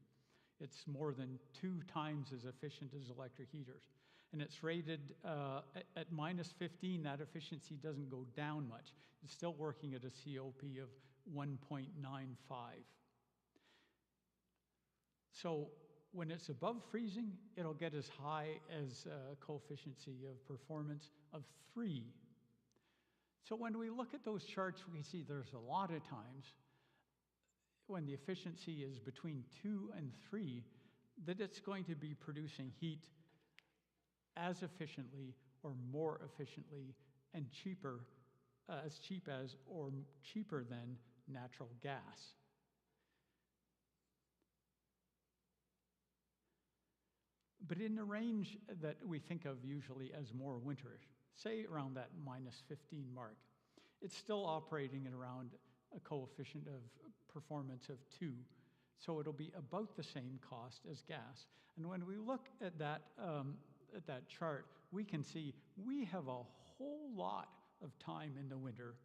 It's more than 2 times as efficient as electric heaters. And it's rated at minus 15, that efficiency doesn't go down much. It's still working at a COP of 1.95. So when it's above freezing, it'll get as high as a coefficient of performance of 3. So when we look at those charts, we see there's a lot of times when the efficiency is between 2 and 3, that it's going to be producing heat as efficiently or more efficiently and cheaper, as cheap as or cheaper than natural gas. But in the range that we think of usually as more winterish, say around that minus 15 mark, it's still operating at around a coefficient of performance of 2. So it'll be about the same cost as gas. And when we look at that chart, we can see we have a whole lot of time in the winter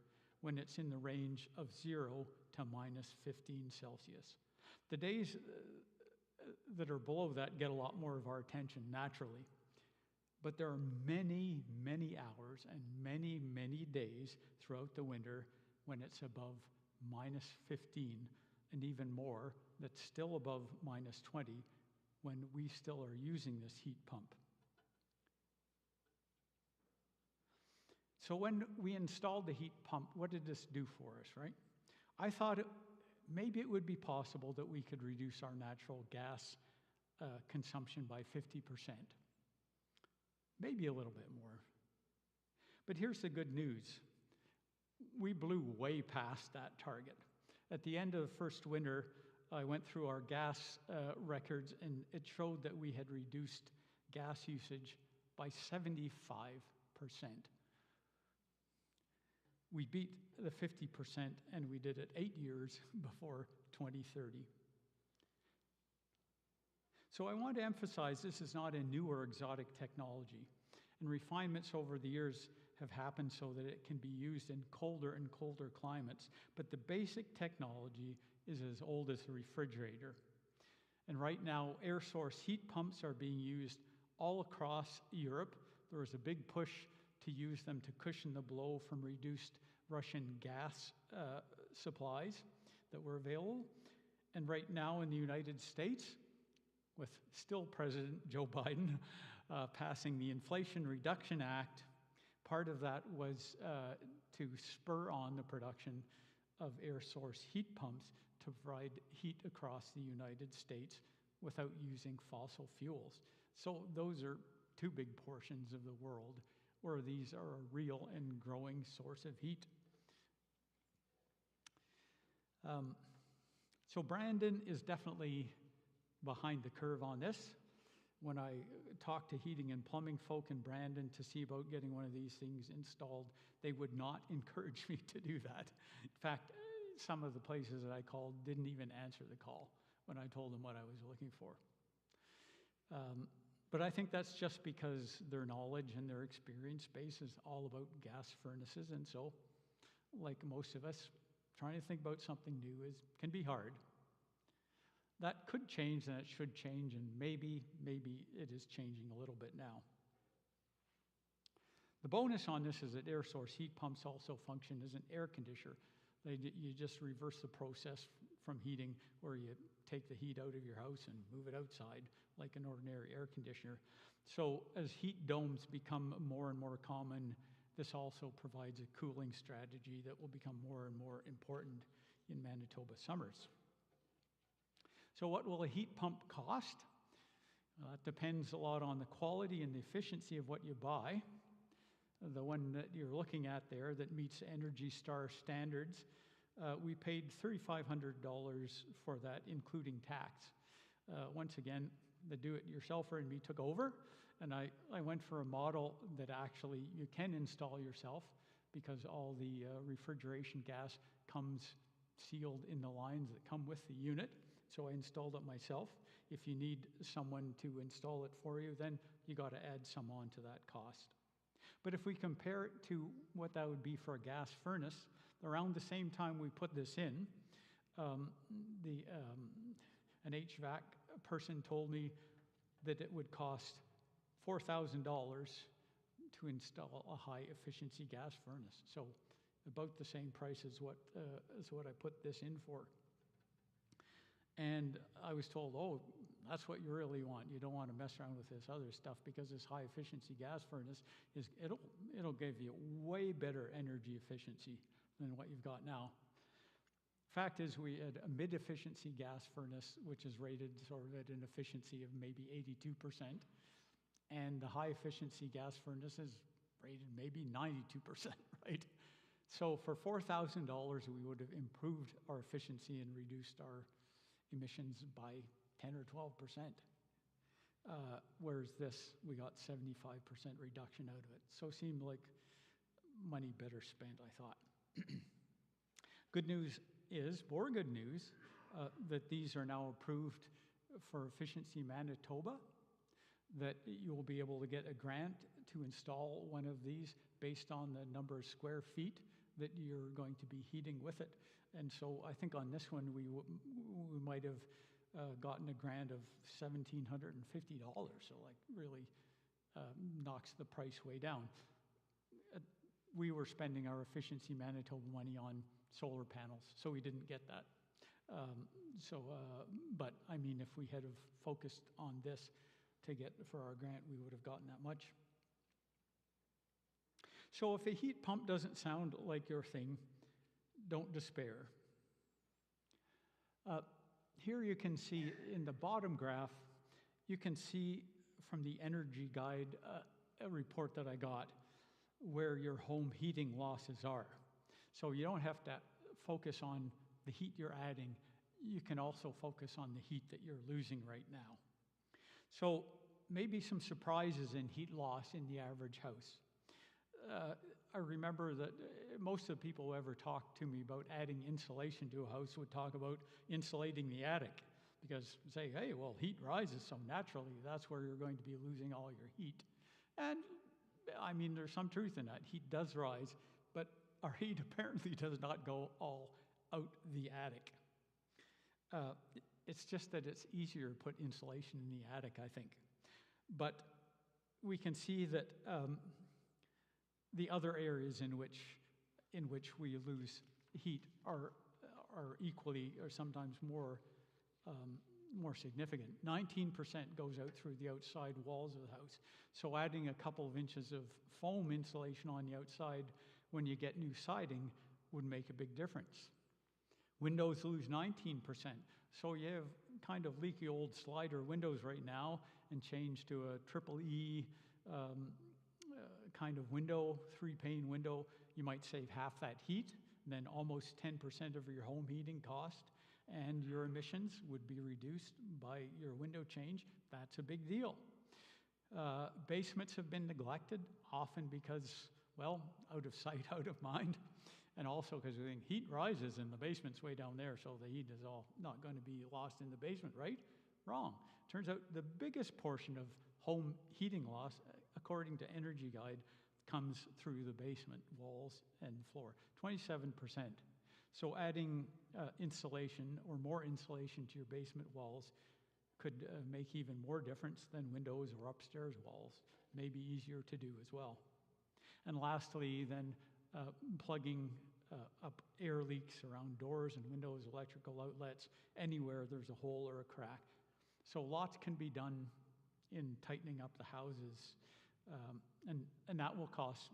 when it's in the range of 0 to minus 15 Celsius. The days that are below that get a lot more of our attention naturally. But there are many, many hours and many, many days throughout the winter when it's above minus 15 and even more, that's still above minus 20 when we still are using this heat pump. So when we installed the heat pump, what did this do for us, right? I thought maybe it would be possible that we could reduce our natural gas consumption by 50%. Maybe a little bit more. But here's the good news. We blew way past that target. At the end of the first winter, I went through our gas records, and it showed that we had reduced gas usage by 75%. We beat the 50%, and we did it 8 years before 2030. So I want to emphasize this is not a new or exotic technology, and refinements over the years have happened so that it can be used in colder and colder climates. But the basic technology is as old as the refrigerator. And right now, air source heat pumps are being used all across Europe. There was a big push to use them to cushion the blow from reduced Russian gas supplies that were available. And right now in the United States, with still President Joe Biden passing the Inflation Reduction Act, part of that was to spur on the production of air source heat pumps to provide heat across the United States without using fossil fuels. So those are two big portions of the world where these are a real and growing source of heat. So Brandon is definitely behind the curve on this. When I talked to heating and plumbing folk in Brandon to see about getting one of these things installed, they would not encourage me to do that. In fact, some of the places that I called didn't even answer the call when I told them what I was looking for. But I think that's just because their knowledge and their experience base is all about gas furnaces, and so, like most of us, trying to think about something new can be hard. That could change, and it should change, and maybe it is changing a little bit now. The bonus on this is that air source heat pumps also function as an air conditioner. You just reverse the process from heating, where you take the heat out of your house and move it outside like an ordinary air conditioner. So as heat domes become more and more common, this also provides a cooling strategy that will become more and more important in Manitoba summers. So what will a heat pump cost? It depends a lot on the quality and the efficiency of what you buy. The one that you're looking at there that meets Energy Star standards, we paid $3,500 for that, including tax. Once again, the do-it-yourselfer in me took over, and I went for a model that actually you can install yourself, because all the refrigeration gas comes sealed in the lines that come with the unit. So I installed it myself. If you need someone to install it for you, then you got to add some on to that cost. But if we compare it to what that would be for a gas furnace, around the same time we put this in, an HVAC person told me that it would cost $4,000 to install a high-efficiency gas furnace. So about the same price as what I put this in for. And I was told, oh, that's what you really want. You don't want to mess around with this other stuff, because this high-efficiency gas furnace it'll give you way better energy efficiency than what you've got now. Fact is, we had a mid-efficiency gas furnace, which is rated sort of at an efficiency of maybe 82%, and the high-efficiency gas furnace is rated maybe 92%, right? So for $4,000, we would have improved our efficiency and reduced our emissions by 10 or 12%. Whereas this, we got 75% reduction out of it. So it seemed like money better spent, I thought. Good news is, more good news, that these are now approved for Efficiency Manitoba, that you will be able to get a grant to install one of these based on the number of square feet that you're going to be heating with it. And so I think on this one, we might have gotten a grant of $1,750, so like really knocks the price way down. We were spending our Efficiency Manitoba money on solar panels, so we didn't get that. But I mean, if we had have focused on this to get for our grant, we would have gotten that much. So if a heat pump doesn't sound like your thing, don't despair. Here you can see in the bottom graph, you can see from the Energy Guide, a report that I got, where your home heating losses are. So you don't have to focus on the heat you're adding. You can also focus on the heat that you're losing right now. So maybe some surprises in heat loss in the average house. I remember that most of the people who ever talked to me about adding insulation to a house would talk about insulating the attic, because say, hey, well, heat rises, so naturally that's where you're going to be losing all your heat. And I mean, there's some truth in that. Heat does rise, but our heat apparently does not go all out the attic. It's just that it's easier to put insulation in the attic, I think. But we can see that the other areas in which we lose heat are equally or sometimes more more significant. 19% goes out through the outside walls of the house. So adding a couple of inches of foam insulation on the outside when you get new siding would make a big difference. Windows lose 19%. So you have kind of leaky old slider windows right now and change to a triple E kind of window, 3-pane window. You might save half that heat, and then almost 10% of your home heating cost, and your emissions would be reduced by your window change. That's a big deal. Basements have been neglected, often because, well, out of sight, out of mind, and also because we think heat rises and the basement's way down there, so the heat is all not going to be lost in the basement, right? Wrong. Turns out the biggest portion of home heating loss, according to Energy Guide, comes through the basement walls and floor, 27%. So adding insulation or more insulation to your basement walls could make even more difference than windows or upstairs walls. Maybe easier to do as well. And lastly, then plugging up air leaks around doors and windows, electrical outlets, anywhere there's a hole or a crack. So lots can be done in tightening up the houses, and that will cost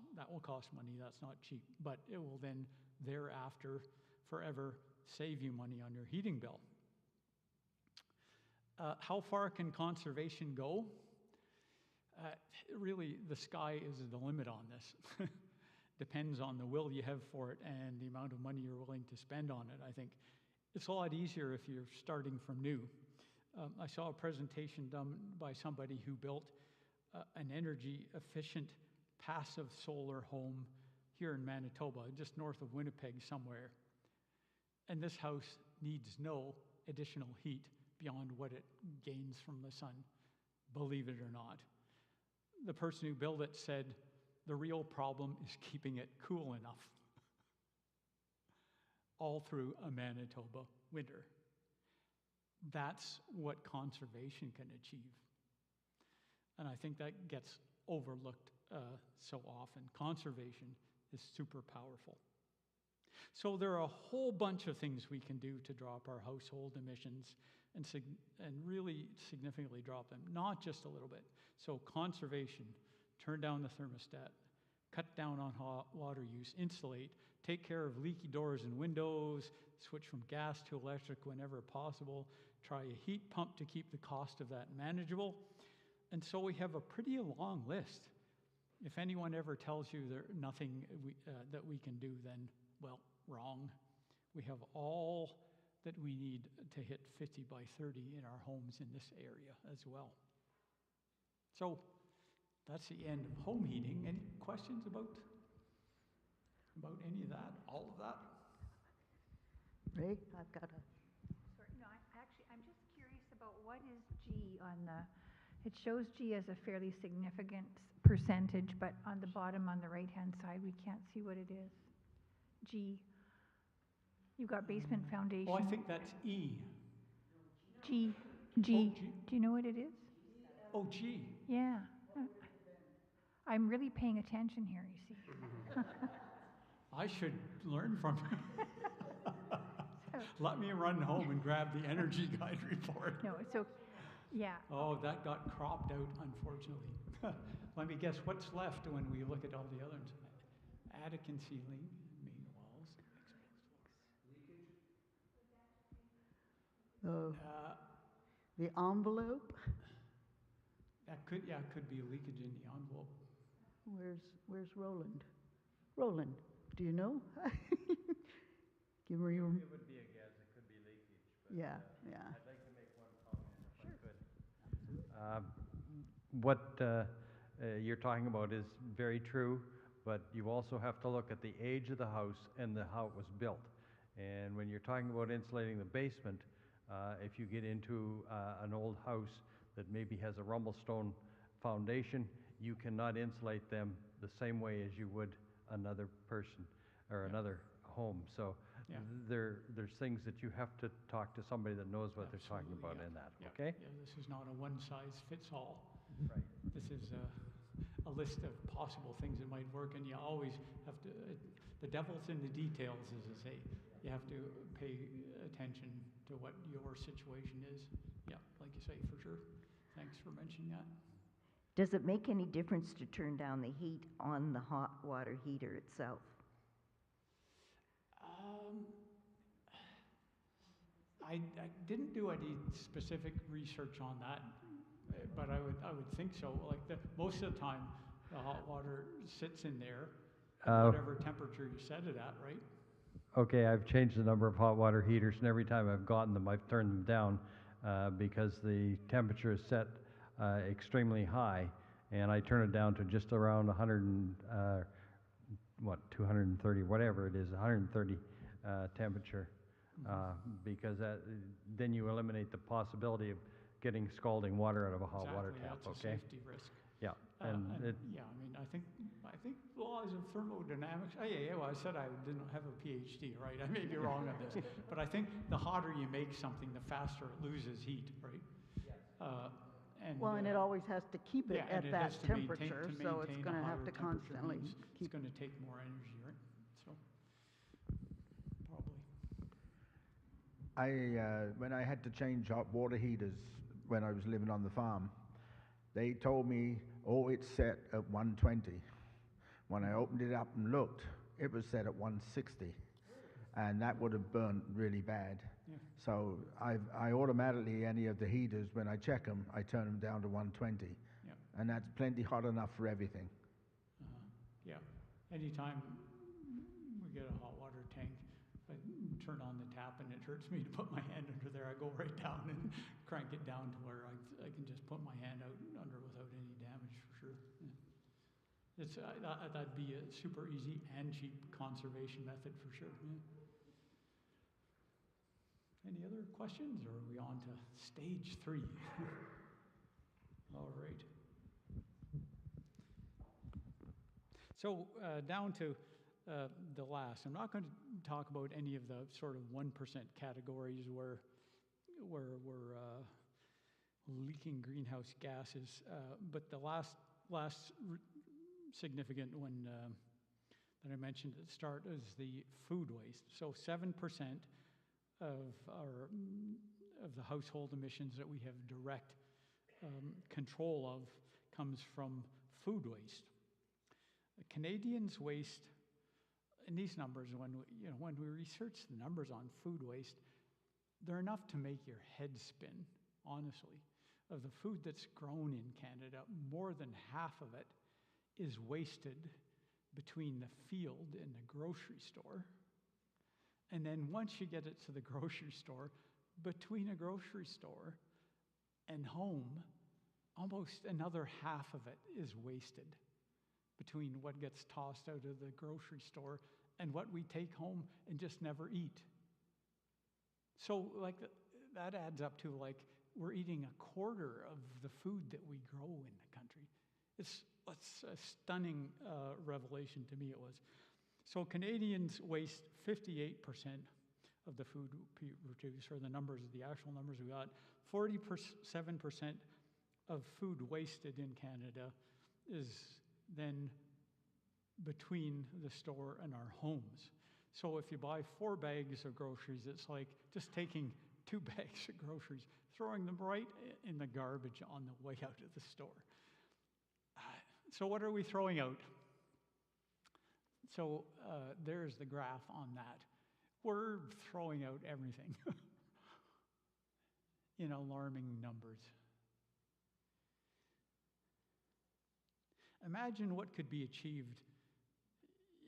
money. That's not cheap, but it will then thereafter forever save you money on your heating bill. How far can conservation go? Really, the sky is the limit on this. Depends on the will you have for it and the amount of money you're willing to spend on it. I think it's a lot easier if you're starting from new. I saw a presentation done by somebody who built an energy-efficient passive solar home here in Manitoba, just north of Winnipeg somewhere. And this house needs no additional heat beyond what it gains from the sun, believe it or not. The person who built it said, the real problem is keeping it cool enough all through a Manitoba winter. That's what conservation can achieve. And I think that gets overlooked so often. Conservation is super powerful. So there are a whole bunch of things we can do to drop our household emissions and really significantly drop them, not just a little bit. So conservation, turn down the thermostat, cut down on hot water use, insulate, take care of leaky doors and windows, switch from gas to electric whenever possible, try a heat pump to keep the cost of that manageable. And so we have a pretty long list. If anyone ever tells you there's nothing that we can do, then, well, wrong. We have all that we need to hit 50 by 30 in our homes in this area as well. So that's the end of home heating. Any questions about any of that, all of that? Ray, I've got a... Sorry, no, I'm just curious about what is G on the, it shows G as a fairly significant percentage, but on the bottom on the right-hand side, we can't see what it is. G. You've got basement foundation. Oh, I think that's E. G. Oh, G. Do you know what it is? Oh, G. Yeah. I'm really paying attention here, you see. I should learn from you. Let me run home and grab the Energy Guide report. No, so, yeah. Oh, that got cropped out, unfortunately. Let me guess, what's left when we look at all the others? Attic and ceiling, main walls, The envelope. that could be a leakage in the envelope. Where's Roland? Roland, do you know? Give me your... It would be a guess. It could be leakage. But, Yeah. I'd like to make one comment if I could. What you're talking about is very true, but you also have to look at the age of the house and how it was built. And when you're talking about insulating the basement, if you get into an old house that maybe has a rumble stone foundation, you cannot insulate them the same way as you would another person or another home. So there's things that you have to talk to somebody that knows what they're talking about in that, okay? Yeah, this is not a one-size-fits-all. Right. This is a list of possible things that might work, and you always have to, the devil's in the details, as I say. You have to pay attention to what your situation is. Yeah, like you say, for sure. Thanks for mentioning that. Does it make any difference to turn down the heat on the hot water heater itself? I didn't do any specific research on that, but I would think so. Like most of the time, the hot water sits in there at whatever temperature you set it at, right? Okay, I've changed the number of hot water heaters, and every time I've gotten them, I've turned them down because the temperature is set extremely high, and I turn it down to just around 100 and, 230, whatever it is, 130 temperature, because then you eliminate the possibility of getting scalding water out of a hot water tap. That's Okay. a safety risk. Yeah, Yeah, I mean, I think laws of thermodynamics. Well, I said I didn't have a PhD, right? I may be wrong on this, but I think the hotter you make something, the faster it loses heat, right? And it always has to keep it and at it that has to temperature, maintain so it's a going to have higher to temperature constantly means keep. It's going to take more energy, right? So probably. When I had to change hot water heaters when I was living on the farm, they told me, oh, it's set at 120. When I opened it up and looked, it was set at 160, and that would have burned really bad. Yeah. So I automatically, any of the heaters, when I check them, I turn them down to 120. Yeah. And that's plenty hot enough for everything. Yeah. Anytime we get a hot water tank, I turn on the tap and it hurts me to put my hand under there. I go right down and crank it down to where I can just put my hand out under without any damage, for sure. Yeah. It's that'd be a super easy and cheap conservation method, for sure. Yeah. Any other questions, or are we on to stage 3? All right. So down to the last. I'm not going to talk about any of the sort of 1% categories where we're leaking greenhouse gases, but the last significant one that I mentioned at the start is the food waste. So 7% of the household emissions that we have direct control of comes from food waste. Canadians waste, and these numbers, when we research the numbers on food waste, they're enough to make your head spin, honestly. Of the food that's grown in Canada, more than half of it is wasted between the field and the grocery store. And then once you get it to the grocery store, between a grocery store and home, almost another half of it is wasted between what gets tossed out of the grocery store and what we take home and just never eat. So that adds up to we're eating a quarter of the food that we grow in the country. It's a stunning revelation to me, it was. So Canadians waste 58% of the food we produce, or the actual numbers we got. 47% of food wasted in Canada is then between the store and our homes. So if you buy 4 bags of groceries, it's like just taking 2 bags of groceries, throwing them right in the garbage on the way out of the store. So what are we throwing out? So there's the graph on that. We're throwing out everything in alarming numbers. Imagine what could be achieved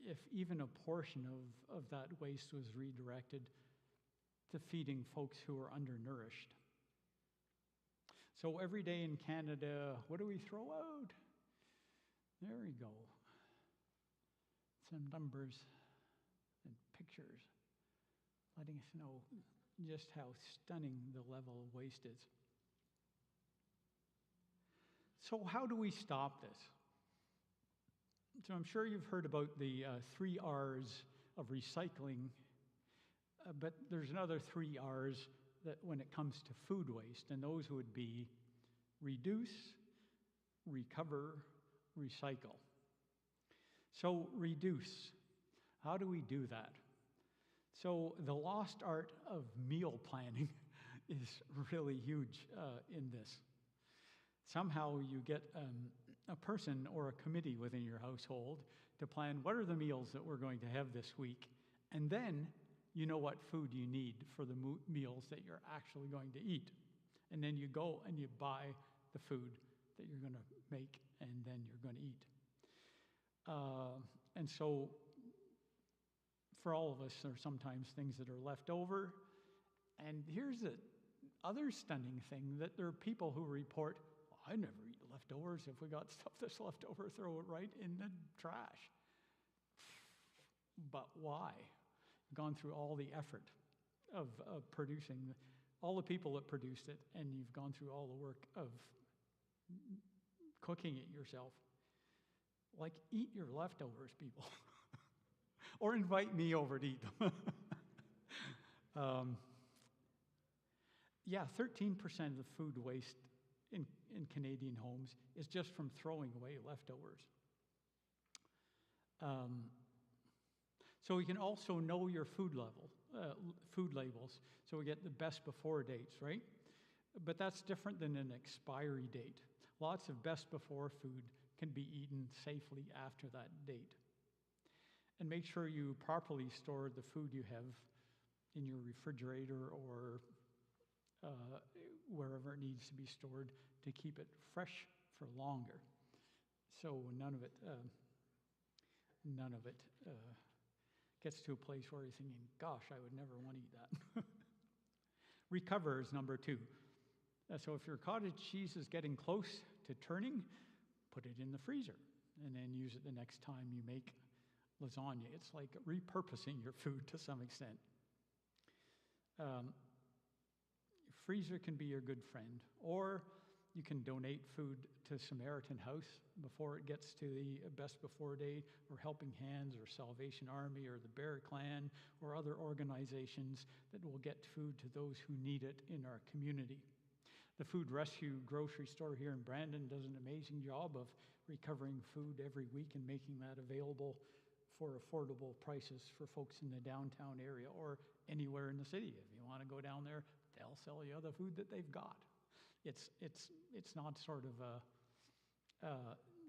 if even a portion of that waste was redirected to feeding folks who are undernourished. So every day in Canada, what do we throw out? There we go. Some numbers and pictures letting us know just how stunning the level of waste is. So how do we stop this? So I'm sure you've heard about the 3 R's of recycling, but there's another 3 R's that when it comes to food waste, and those would be reduce, recover, recycle. So reduce, how do we do that? So the lost art of meal planning is really huge in this. Somehow you get a person or a committee within your household to plan what are the meals that we're going to have this week, and then you know what food you need for the meals that you're actually going to eat. And then you go and you buy the food that you're going to make and then you're going to eat. And so for all of us, there are sometimes things that are left over. And here's the other stunning thing, that there are people who report, "Oh, I never eat leftovers. If we got stuff that's left over, throw it right in the trash." But why? You've gone through all the effort of producing, all the people that produced it, and you've gone through all the work of cooking it yourself. Like, eat your leftovers, people. Or invite me over to eat them. 13% of the food waste in Canadian homes is just from throwing away leftovers. So we can also know your food labels, so we get the best before dates, right? But that's different than an expiry date. Lots of best before food can be eaten safely after that date. And make sure you properly store the food you have in your refrigerator or wherever it needs to be stored to keep it fresh for longer. So none of it gets to a place where you're thinking, "Gosh, I would never want to eat that." Recover is number 2. So if your cottage cheese is getting close to turning, put it in the freezer and then use it the next time you make lasagna. It's like repurposing your food to some extent. Freezer can be your good friend, or you can donate food to Samaritan House before it gets to the best before date, or Helping Hands, or Salvation Army, or the Bear Clan, or other organizations that will get food to those who need it in our community. The Food Rescue grocery store here in Brandon does an amazing job of recovering food every week and making that available for affordable prices for folks in the downtown area or anywhere in the city. If you want to go down there, they'll sell you the food that they've got. It's not sort of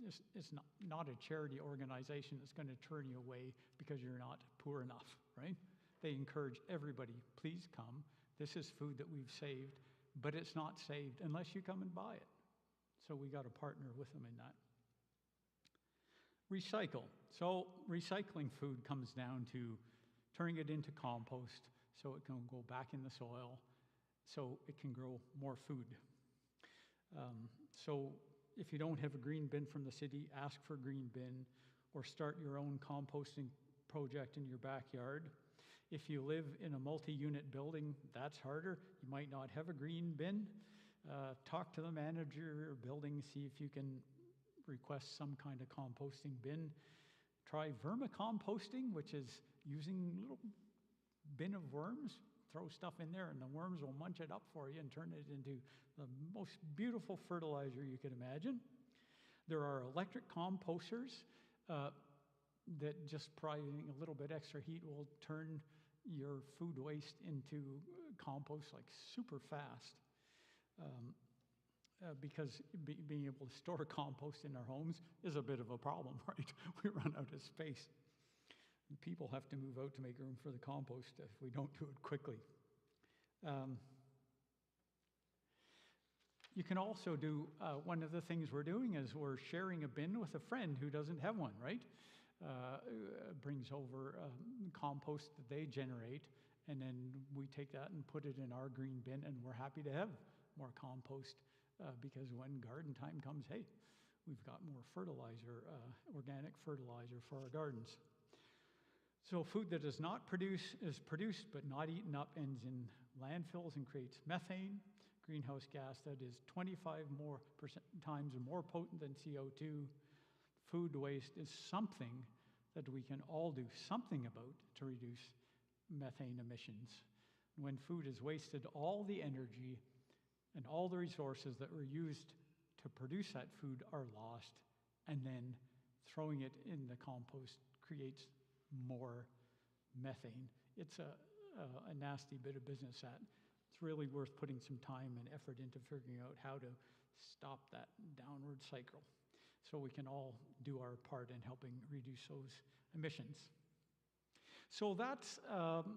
it's not a charity organization that's going to turn you away because you're not poor enough, right? They encourage everybody, please come. This is food that we've saved, but it's not saved unless you come and buy it. So we got to partner with them in that. Recycle. So recycling food comes down to turning it into compost so it can go back in the soil so it can grow more food. So if you don't have a green bin from the city, ask for a green bin or start your own composting project in your backyard. If you live in a multi-unit building, that's harder. You might not have a green bin. Talk to the manager of your building, see if you can request some kind of composting bin. Try vermicomposting, which is using a little bin of worms. Throw stuff in there and the worms will munch it up for you and turn it into the most beautiful fertilizer you could imagine. There are electric composters that just providing a little bit extra heat will turn your food waste into compost like super fast. Because being able to store compost in our homes is a bit of a problem, right? We run out of space. And people have to move out to make room for the compost if we don't do it quickly. You can also do, one of the things we're doing is we're sharing a bin with a friend who doesn't have one, right? Brings over compost that they generate, and then we take that and put it in our green bin, and we're happy to have more compost because when garden time comes, hey, we've got more fertilizer, organic fertilizer for our gardens. So food that is produced but not eaten up ends in landfills and creates methane, greenhouse gas that is 25 times more potent than CO2. Food waste is something that we can all do something about to reduce methane emissions. When food is wasted, all the energy and all the resources that were used to produce that food are lost, and then throwing it in the compost creates more methane. it's a nasty bit of business that it's really worth putting some time and effort into figuring out how to stop that downward cycle so we can all do our part in helping reduce those emissions. So that's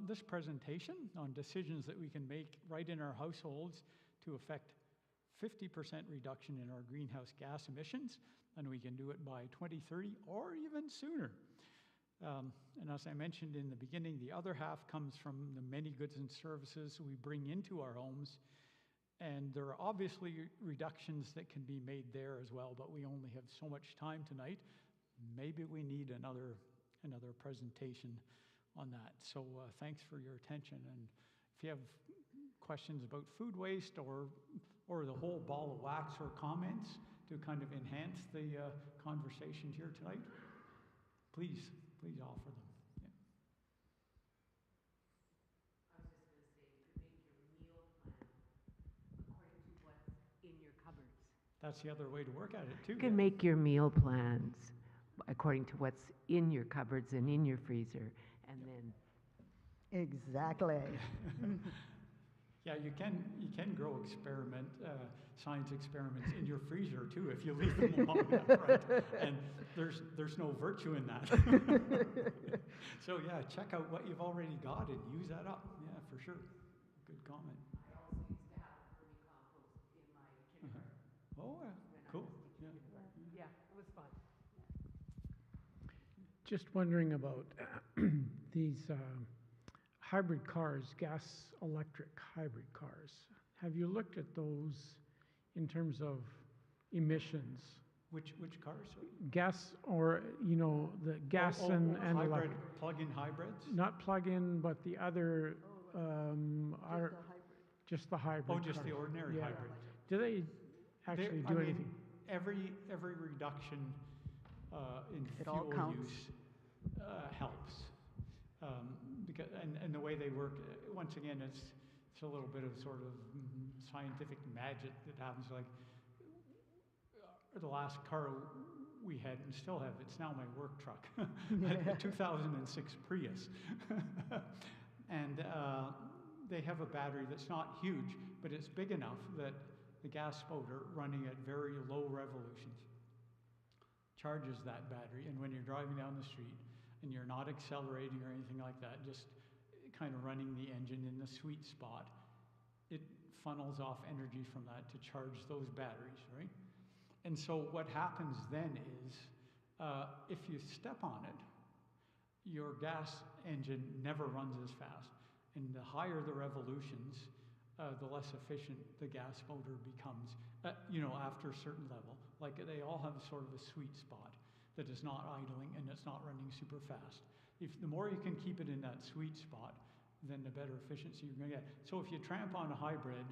this presentation on decisions that we can make right in our households to affect 50% reduction in our greenhouse gas emissions, and we can do it by 2030 or even sooner. And as I mentioned in the beginning, the other half comes from the many goods and services we bring into our homes. And there are obviously reductions that can be made there as well, but we only have so much time tonight. Maybe we need another presentation on that. So thanks for your attention. And if you have questions about food waste or the whole ball of wax or comments to kind of enhance the conversation here tonight, please offer them. Yeah. I was just going to say, you could make your meal plan according to what's in your cupboards. That's the other way to work at it, too. You can make your meal plans according to what's in your cupboards and in your freezer, and then... Exactly. Yeah, you can grow science experiments in your freezer too if you leave them long enough, right? And there's no virtue in that. So yeah, check out what you've already got and use that up. Yeah, for sure. Good comment. I also used to have vermicompost in my kindergarten. Oh, when I cool. was teaching kindergarten. Yeah, it was fun. Just wondering about these hybrid cars, gas-electric hybrid cars. Have you looked at those in terms of emissions? Which cars? Gas, or the gas and hybrid, electric. plug-in hybrids? Not plug-in, but the other are just the hybrid. Oh, just the cars. ordinary Yeah. hybrid. Do they actually do anything? Every reduction in It all fuel counts. use helps. Because and the way they work, once again, it's a little bit of sort of scientific magic that happens. Like the last car we had and still have, it's now my work truck, a 2006 Prius, and they have a battery that's not huge, but it's big enough that the gas motor running at very low revolutions charges that battery, and when you're driving down the street and you're not accelerating or anything like that, just kind of running the engine in the sweet spot, it funnels off energy from that to charge those batteries, right? And so what happens then is, if you step on it, your gas engine never runs as fast. And the higher the revolutions, the less efficient the gas motor becomes, after a certain level. Like they all have sort of a sweet spot that is not idling and it's not running super fast. The more you can keep it in that sweet spot, then the better efficiency you're going to get. So if you tramp on a hybrid,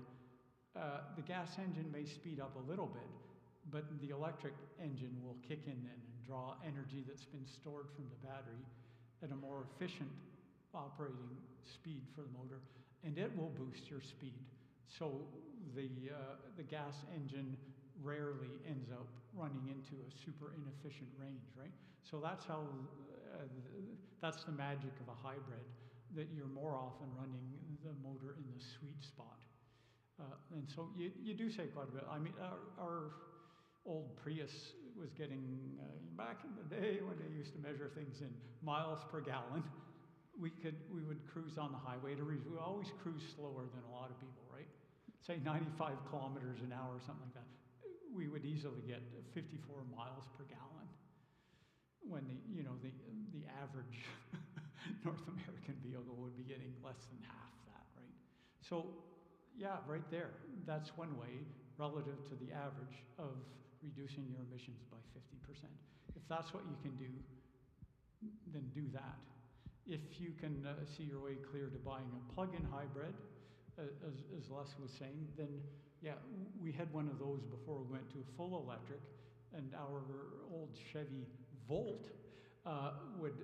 the gas engine may speed up a little bit, but the electric engine will kick in then and draw energy that's been stored from the battery at a more efficient operating speed for the motor, and it will boost your speed. So the gas engine rarely ends up running into a super inefficient range, right? So that's how, that's the magic of a hybrid, that you're more often running the motor in the sweet spot. And so you do save quite a bit. I mean, our old Prius was getting, back in the day when they used to measure things in miles per gallon, we would cruise on the highway we always cruise slower than a lot of people, right? Say 95 kilometers an hour or something like that. We would easily get 54 miles per gallon when the average North American vehicle would be getting less than half that, right? So yeah, right there, that's one way relative to the average of reducing your emissions by 50%. If that's what you can do, then do that. If you can see your way clear to buying a plug-in hybrid, as Les was saying, then yeah, we had one of those before we went to a full electric, and our old Chevy Volt would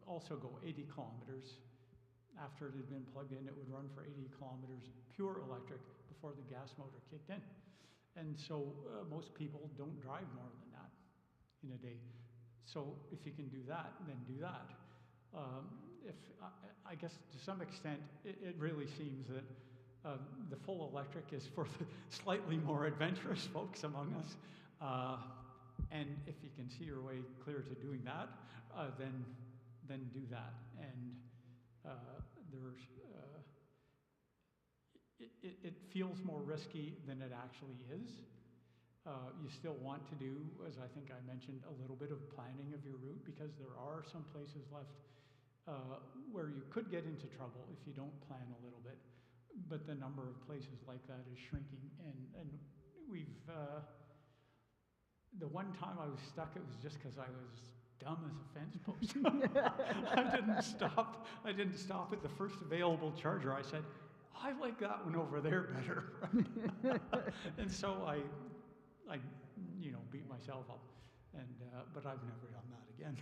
also go 80 kilometers. After it had been plugged in, it would run for 80 kilometers pure electric before the gas motor kicked in. And so most people don't drive more than that in a day. So if you can do that, then do that. If I guess to some extent, it really seems that the full electric is for the slightly more adventurous folks among us. And if you can see your way clear to doing that, then do that. And it feels more risky than it actually is. You still want to do, as I think I mentioned, a little bit of planning of your route, because there are some places left where you could get into trouble if you don't plan a little bit. But the number of places like that is shrinking, and we've the one time I was stuck, it was just because I was dumb as a fence post. I didn't stop at the first available charger. I said, I like that one over there better. And so I beat myself up. And but I've never done that again.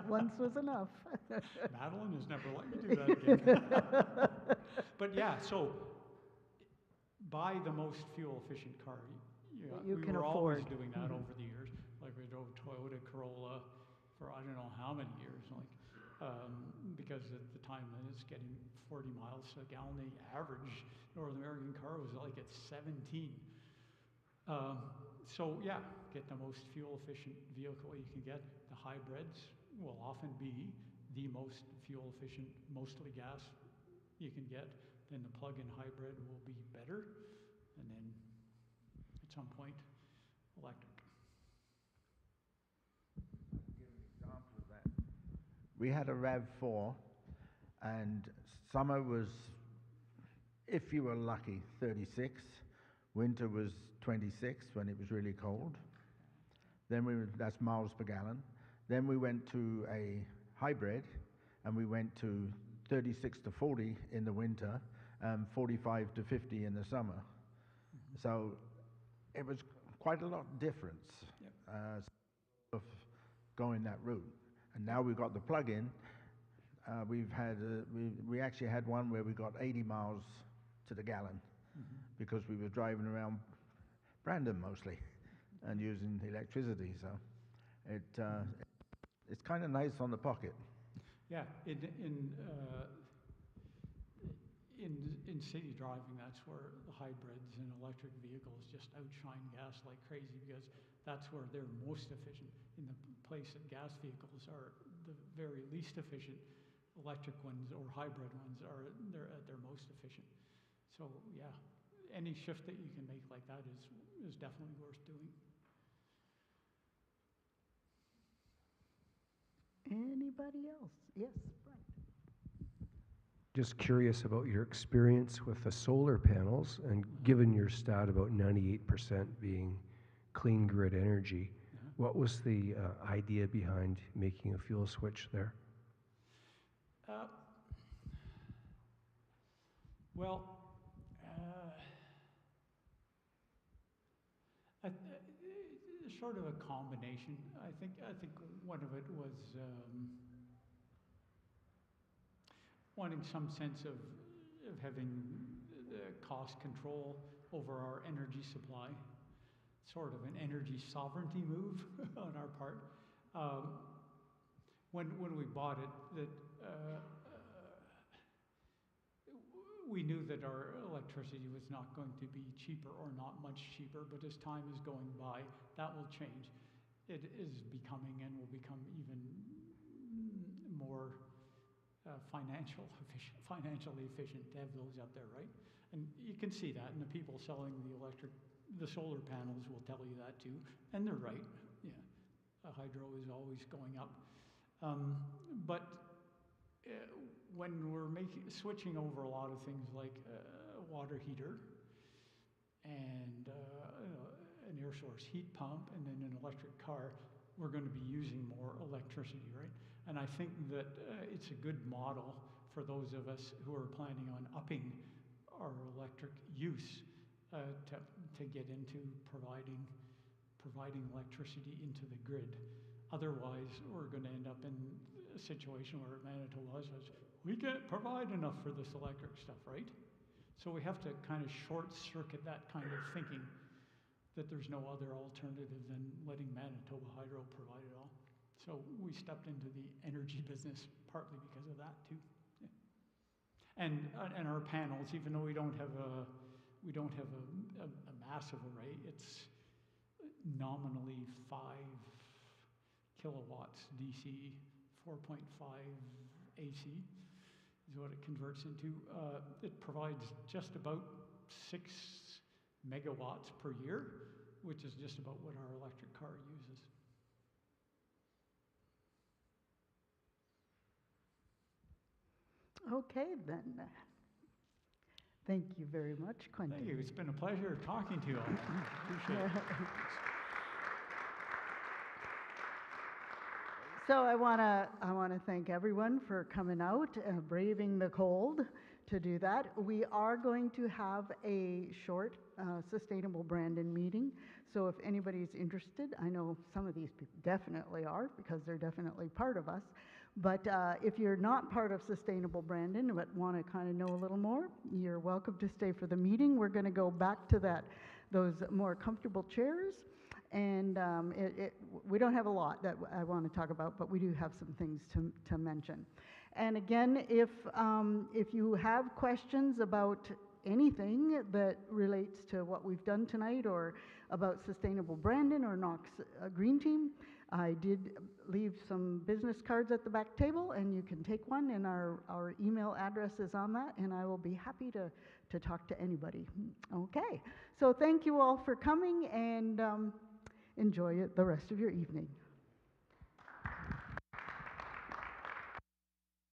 Once was enough. Madeline has never let me do that again. But yeah, so buy the most fuel efficient car. You can were afford. always doing that over the years. Like we drove Toyota Corolla for I don't know how many years, because at the time then it's getting 40 miles a gallon. The average North American car was like at 17. So yeah, get the most fuel efficient vehicle you can get. The hybrids will often be the most fuel efficient, mostly gas you can get. Then the plug-in hybrid will be better, and then at some point, electric. Give an example of that. We had a RAV4, and summer was, if you were lucky, 36. Winter was 26 when it was really cold. Then that's miles per gallon. Then we went to a hybrid, and we went to 36 to 40 in the winter, 45 to 50 in the summer. Mm-hmm. So it was quite a lot difference of going that route. And now we've got the plug-in. We actually had one where we got 80 miles to the gallon, mm-hmm. because we were driving around Brandon mostly and using electricity. So it's kind of nice on the pocket. Yeah, in city driving, that's where the hybrids and electric vehicles just outshine gas like crazy, because that's where they're most efficient. In the place that gas vehicles are the very least efficient, electric ones or hybrid ones they're at their most efficient. So yeah, any shift that you can make like that is definitely worth doing. Anybody else? Yes, Brian. Just curious about your experience with the solar panels, and given your stat about 98% being clean grid energy, what was the idea behind making a fuel switch there? Sort of a combination. I think one of it was wanting some sense of having cost control over our energy supply, sort of an energy sovereignty move on our part. When we bought it, we knew that our electricity was not going to be cheaper, or not much cheaper, but as time is going by, that will change. It is becoming and will become even more financially efficient to have those up there, right? And you can see that, and the people selling the solar panels will tell you that too, and they're right. Yeah, hydro is always going up, but when we're switching over a lot of things like a water heater and an air source heat pump and then an electric car, we're going to be using more electricity, right? And I think that it's a good model for those of us who are planning on upping our electric use to get into providing electricity into the grid. Otherwise, we're going to end up in a situation where Manitoba says, we can't provide enough for this electric stuff, right? So we have to kind of short circuit that kind of thinking, that there's no other alternative than letting Manitoba Hydro provide it all. So we stepped into the energy business partly because of that too. Yeah. And our panels, even though we don't have a massive array, it's nominally 5 kilowatts DC, 4.5 AC is what it converts into. It provides just about 6 megawatts per year, which is just about what our electric car uses. Okay, then. Thank you very much, Quentin. Thank you. It's been a pleasure talking to you all. Appreciate it. So I want to thank everyone for coming out and braving the cold to do that. We are going to have a short Sustainable Brandon meeting. So if anybody's interested, I know some of these people definitely are because they're definitely part of us. But if you're not part of Sustainable Brandon but want to kind of know a little more, you're welcome to stay for the meeting. We're going to go back to those more comfortable chairs. And we don't have a lot that I want to talk about, but we do have some things to mention. And again, if you have questions about anything that relates to what we've done tonight or about Sustainable Brandon or Knox Green Team, I did leave some business cards at the back table, and you can take one, and our email address is on that, and I will be happy to talk to anybody. Okay, so thank you all for coming, and enjoy the rest of your evening.